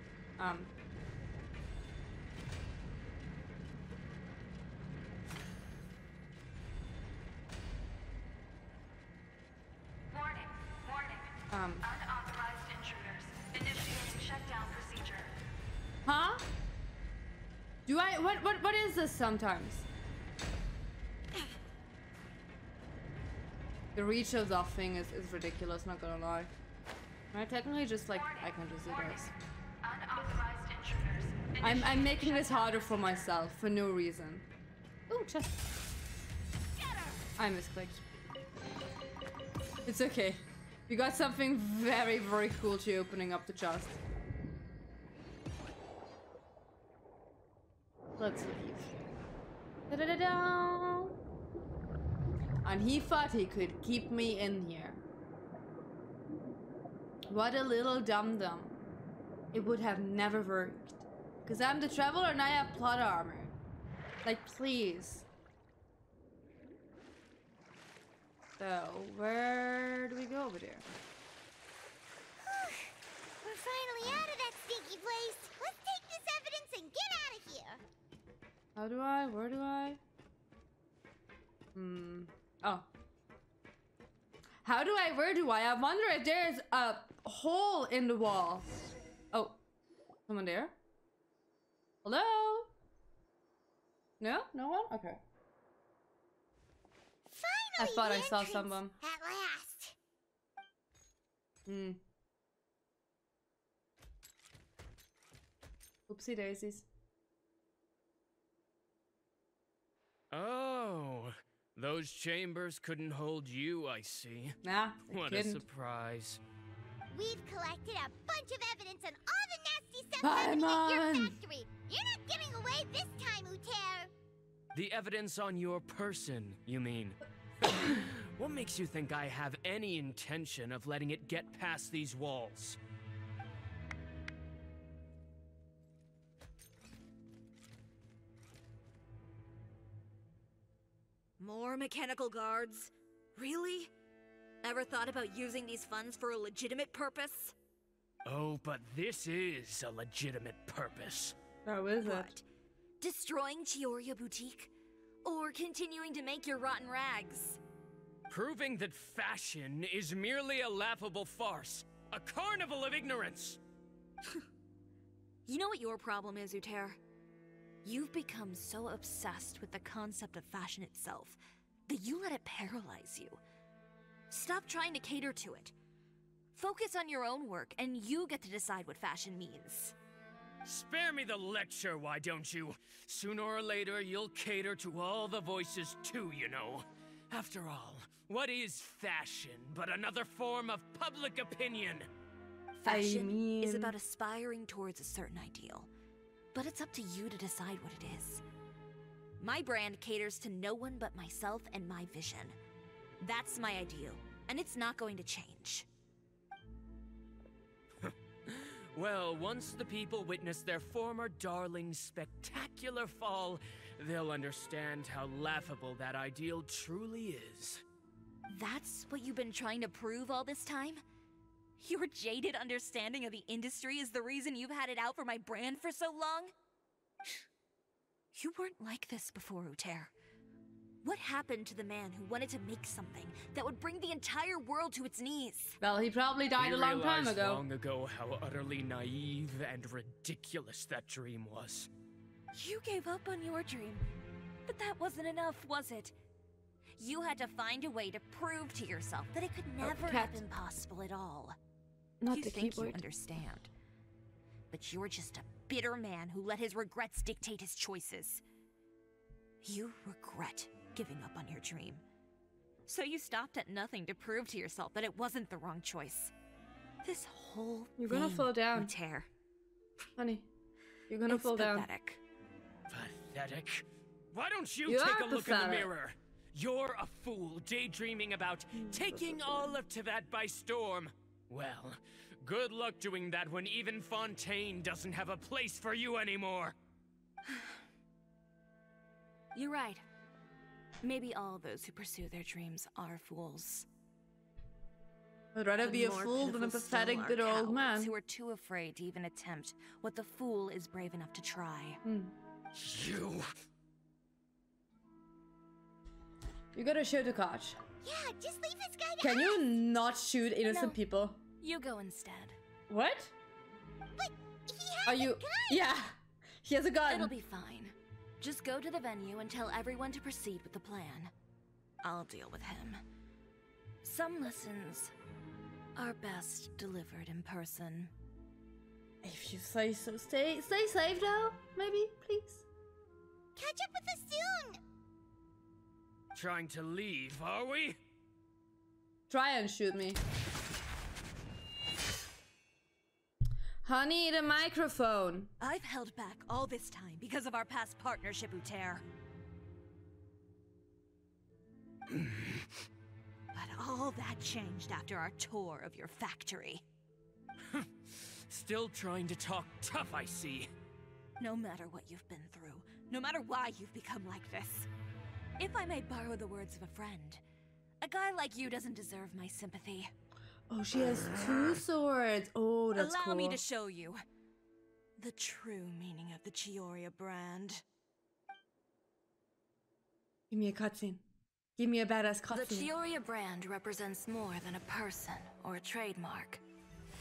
Unauthorized intruders. Initiating shutdown procedure. Huh? Do I, what is this sometimes? The reach of that thing is ridiculous, not gonna lie. Can I technically just like, I can just do this. Unauthorized intruders. I'm making this harder for myself for no reason. Ooh, chest. I misclicked. It's okay. We got something very, very cool to opening up the chest. Let's leave. Da-da-da-da! And he thought he could keep me in here. What a little dum-dum. It would have never worked. Because I'm the traveler and I have plot armor. Like, please. So, where do we go over there? We're finally out of that stinky place. Let's take this evidence and get out of here. How do I? Where do I? Oh. How do I? Where do I? I wonder if there's a hole in the wall. Oh. Someone there? Hello? No? No one? Okay. Finally, I thought I saw entrance. someone. At last. Oopsie daisies. Oh, those chambers couldn't hold you, I see. Nah, what couldn't. a surprise. We've collected a bunch of evidence on all the nasty stuff happening at your factory. You're not getting away this time, Uter. The evidence on your person, you mean? What makes you think I have any intention of letting it get past these walls? More mechanical guards? Really? Ever thought about using these funds for a legitimate purpose? Oh, but this is a legitimate purpose. How is it? What? Destroying Chiori Boutique? Or continuing to make your rotten rags? Proving that fashion is merely a laughable farce. A carnival of ignorance. You know what your problem is, Uter? You've become so obsessed with the concept of fashion itself that you let it paralyze you. Stop trying to cater to it. Focus on your own work, and you get to decide what fashion means. Spare me the lecture, why don't you? Sooner or later, you'll cater to all the voices too, you know. After all, what is fashion but another form of public opinion? Fashion is about aspiring towards a certain ideal, but it's up to you to decide what it is. My brand caters to no one but myself and my vision. That's my ideal, and it's not going to change. Well, once the people witness their former darling's spectacular fall, they'll understand how laughable that ideal truly is. That's what you've been trying to prove all this time? Your jaded understanding of the industry is the reason you've had it out for my brand for so long? You weren't like this before, Uter. What happened to the man who wanted to make something that would bring the entire world to its knees? Well, he probably died a long time ago. Long ago how utterly naive and ridiculous that dream was. You gave up on your dream, but that wasn't enough, was it? You had to find a way to prove to yourself that it could never have been possible at all. Not you the think keyboard. You understand, but you're just a bitter man who let his regrets dictate his choices. You regret giving up on your dream. So you stopped at nothing to prove to yourself that it wasn't the wrong choice. This whole You're gonna fall down. Uter. Honey, you're gonna fall down. Pathetic. Pathetic? Why don't you You take are a look in the pathetic. mirror? You're a fool daydreaming about taking all of Teyvat by storm. Well, good luck doing that when even Fontaine doesn't have a place for you anymore. You're right. Maybe all those who pursue their dreams are fools. I'd rather But be a more fool than a pitiful pathetic still are bitter old cowards man. who are too afraid to even attempt what the fool is brave enough to try. You... You gotta shoot the coach. Yeah, just leave this guy to Can us. you not shoot innocent people? You go instead. What? But he has Are you? a gun. Yeah, he has a gun. It'll be fine. Just go to the venue and tell everyone to proceed with the plan. I'll deal with him. Some lessons are best delivered in person. If you say so. Stay safe though, maybe, please. Catch up with us soon. Trying to leave, are we? Try and shoot me. Honey, the microphone. I've held back all this time because of our past partnership, Uter. But all that changed after our tour of your factory. Still trying to talk tough, I see. No matter what you've been through, no matter why you've become like this. If I may borrow the words of a friend, a guy like you doesn't deserve my sympathy. Oh, she has two swords. Oh, that's Allow cool. me to show you the true meaning of the Chiori brand. Give me a cutscene. Give me a badass The cutscene. Chiori brand represents more than a person or a trademark.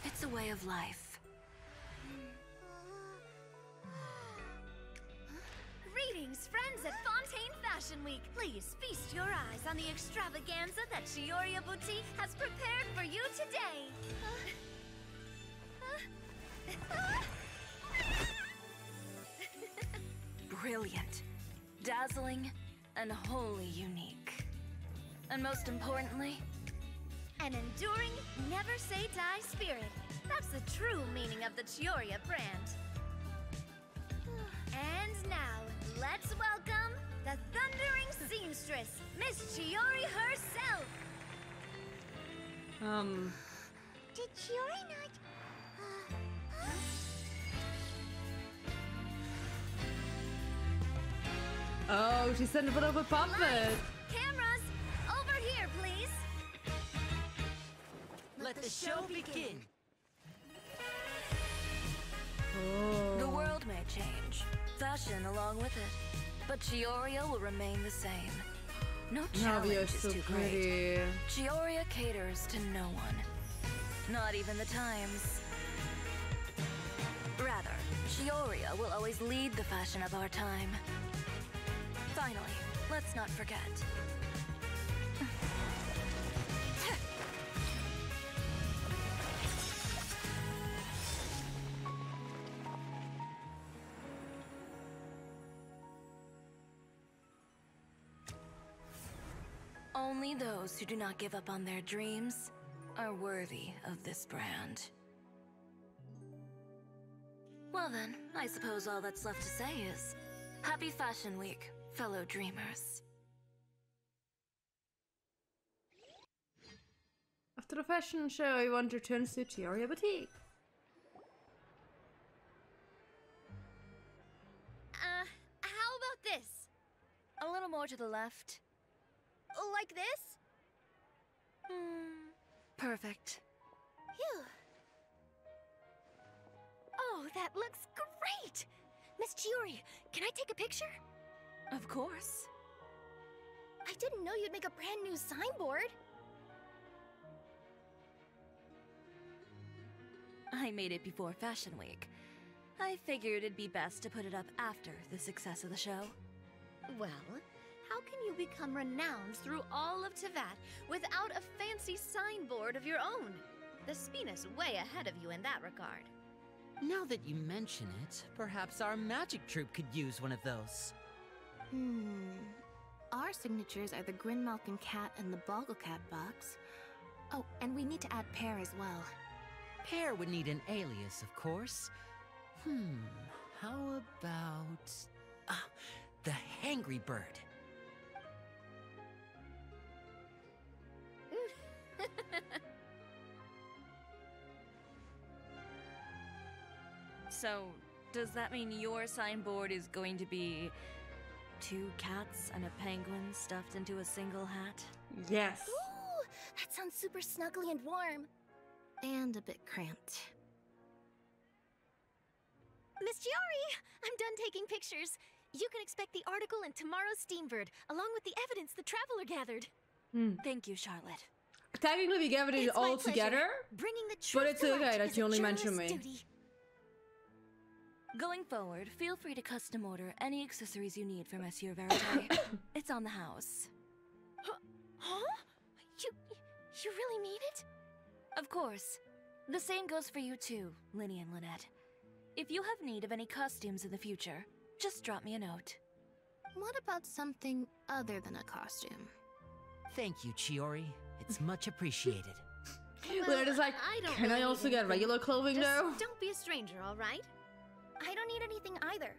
It's a way of life. Greetings, friends at Fontaine Fashion Week. Please feast your eyes on the extravaganza that Chiori Boutique has prepared for you today. Brilliant, dazzling, and wholly unique. And most importantly, An enduring, never say die spirit. That's the true meaning of the Chiori brand. And now, let's welcome the thundering seamstress, Miss Chiori herself. Did Chiori not? Oh, she's sending it over puppet. Lights, cameras, over here, please. let the show begin. Oh. The world may change, fashion along with it, but Chioria will remain the same. No challenge Navia is is so too pretty. great. Chioria caters to no one, not even the times. Rather, Chiori will always lead the fashion of our time. Finally, let's not forget. Only those who do not give up on their dreams are worthy of this brand. Well then, I suppose all that's left to say is, Happy Fashion Week, fellow dreamers. After the fashion show, you want to return to Chiori Boutique. How about this? A little more to the left. Like this? Perfect. Phew. Oh, that looks great! Miss Chiori, can I take a picture? Of course. I didn't know you'd make a brand new signboard. I made it before Fashion Week. I figured it'd be best to put it up after the success of the show. Well, how can you become renowned through all of Tevat without a fancy signboard of your own? The Spina's way ahead of you in that regard. Now that you mention it, perhaps our magic troupe could use one of those. Our signatures are the Grinmalkin cat and the Bogglecat box. Oh, and we need to add Pear as well. Pear would need an alias, of course. How about... the Hangry Bird. So, does that mean your signboard is going to be 2 cats and a penguin stuffed into a single hat? Yes. Ooh, that sounds super snuggly and warm. And a bit cramped. Miss Chiori, I'm done taking pictures. You can expect the article in tomorrow's Steambird, along with the evidence the Traveler gathered. Thank you, Charlotte. Technically, we gathered it all together, Bringing the truth but it's to okay light that is you a only mentioned me. journalist's duty. Going forward, feel free to custom order any accessories you need for Monsieur Verite. It's on the house. Huh? You really mean it? Of course. The same goes for you too, Linny and Lynette. If you have need of any costumes in the future, just drop me a note. What about something other than a costume? Thank you, Chiori. It's much appreciated. Well, it's like, I don't can really I also need get anything. regular clothing Just though? don't be a stranger, all right? I don't need anything either.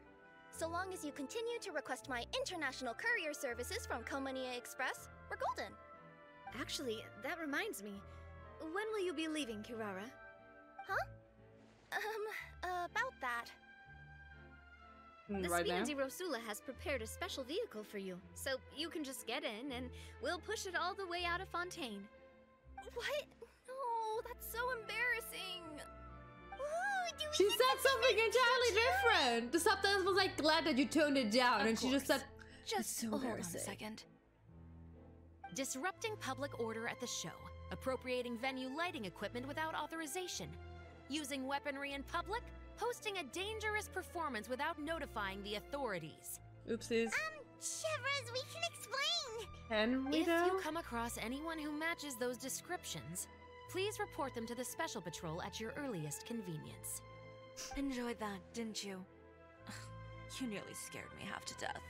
So long as you continue to request my international courier services from Komania Express, we're golden. Actually, that reminds me. When will you be leaving, Kirara? Huh? About that. The Right now? Spina di Rosula has prepared a special vehicle for you, so you can just get in and we'll push it all the way out of Fontaine. What? No, that's so embarrassing. Ooh, She said something entirely different. The subtitles was like, glad that you toned it down, and she just said, Just so hold on a embarrassing. second. Disrupting public order at the show, appropriating venue lighting equipment without authorization, using weaponry in public, hosting a dangerous performance without notifying the authorities. Oopsies. Shivers, we can explain. Can we If though? you come across anyone who matches those descriptions, please report them to the Special Patrol at your earliest convenience. Enjoyed that, didn't you? You nearly scared me half to death.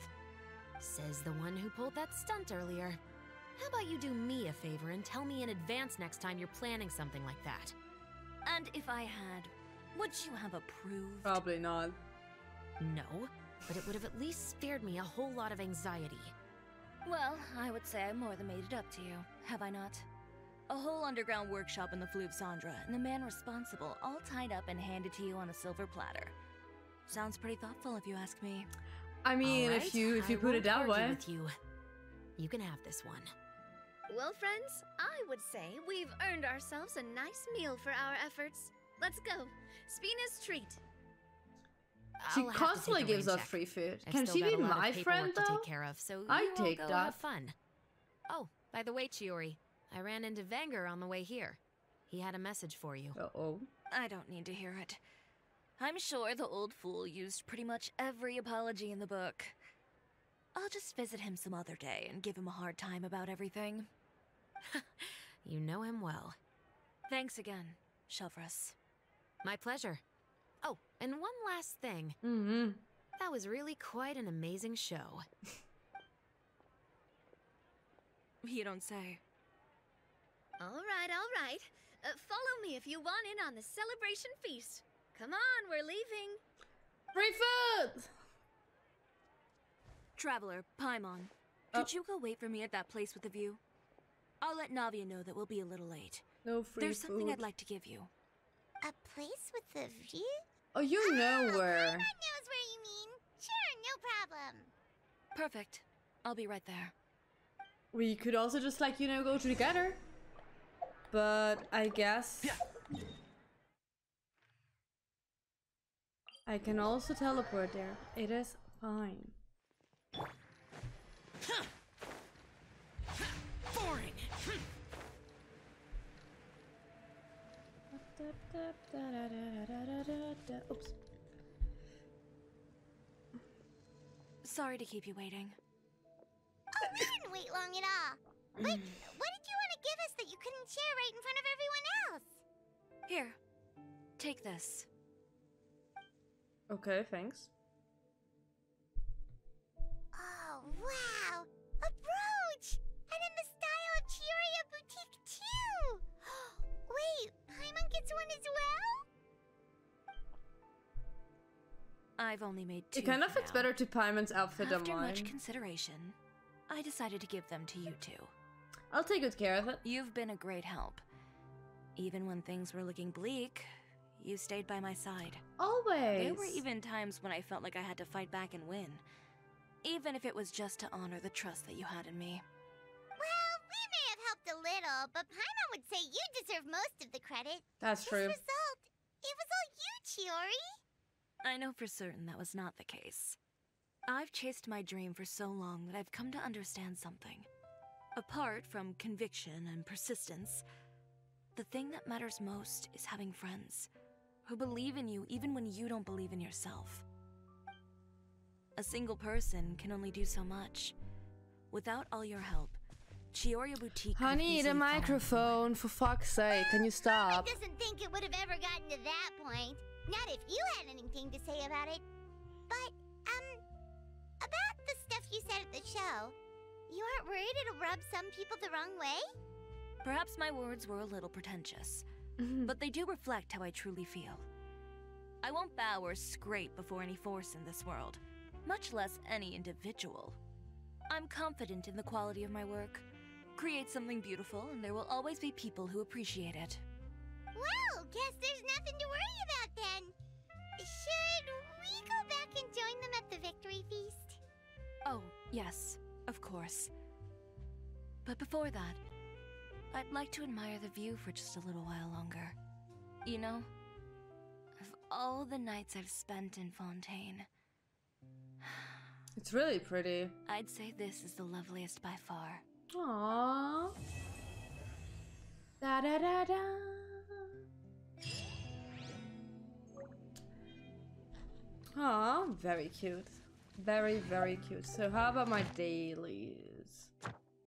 Says the one who pulled that stunt earlier. How about you do me a favor and tell me in advance next time you're planning something like that? And if I had, would you have approved? Probably not. No, but it would have at least spared me a whole lot of anxiety. Well, I would say I more than made it up to you, have I not? A whole underground workshop in the Fleuve Cendre, and the man responsible all tied up and handed to you on a silver platter. Sounds pretty thoughtful if you ask me. I mean, All if right, you I put it won't that argue way. with you. You can have this one. Well, friends, I would say we've earned ourselves a nice meal for our efforts. Let's go. Spina's treat. She I'll have to constantly take a gives rain us check. free food. I've Can still she got be a lot of my paperwork friend to though? take care of, so I'd you all take go that. have fun. Oh, by the way, Chiori, I ran into Vanger on the way here. He had a message for you. Uh-oh. I don't need to hear it. I'm sure the old fool used pretty much every apology in the book. I'll just visit him some other day and give him a hard time about everything. You know him well. Thanks again, Shelvrus. My pleasure. Oh, and one last thing. That was really quite an amazing show. You don't say. All right. Follow me if you want in on the celebration feast. Come on, we're leaving. Free food! Traveler, Paimon, could you go wait for me at that place with the view? I'll let Navia know that we'll be a little late. No free There's something food. I'd like to give you. A place with a view? Oh, you know where. Paimon knows where you mean. Sure, no problem. Perfect. I'll be right there. We could also just, like, you know, go together. But I guess I can also teleport there. It is fine. Boring. Oops. Sorry to keep you waiting. Oh, we didn't wait long at all. But what did you want to give us that you couldn't share right in front of everyone else? Here, take this. Okay, thanks. Oh, wow! A brooch! And in the style of Chiori Boutique, too! Wait, Paimon gets one as well? I've only made 2 It kind of for fits now. better to Paimon's outfit than After mine. much consideration, I decided to give them to you two. I'll take good care of it. You've been a great help. Even when things were looking bleak, you stayed by my side. Always. There were even times when I felt like I had to fight back and win. Even if it was just to honor the trust that you had in me. Well, we may have helped a little, but Paimon would say you deserve most of the credit. That's true. This result, it was all you, Chiori. I know for certain that was not the case. I've chased my dream for so long that I've come to understand something. Apart from conviction and persistence, the thing that matters most is having friends who believe in you even when you don't believe in yourself. A single person can only do so much. Without all your help, Chiori Boutique could have Honey, easily the fallen microphone, for fuck's sake, can you stop? I doesn't think it would have ever gotten to that point. Not if you had anything to say about it. But, about the stuff you said at the show, you aren't worried it'll rub some people the wrong way? Perhaps my words were a little pretentious, but they do reflect how I truly feel. I won't bow or scrape before any force in this world, much less any individual. I'm confident in the quality of my work. Create something beautiful, and there will always be people who appreciate it. Well, guess there's nothing to worry about then. Should we go back and join them at the victory feast? Oh, yes, of course. But before that, I'd like to admire the view for just a little while longer. You know, of all the nights I've spent in Fontaine, It's really pretty. I'd say this is the loveliest by far. Aww. Da da da da. Aww, very cute. Very, very cute. So how about my dailies?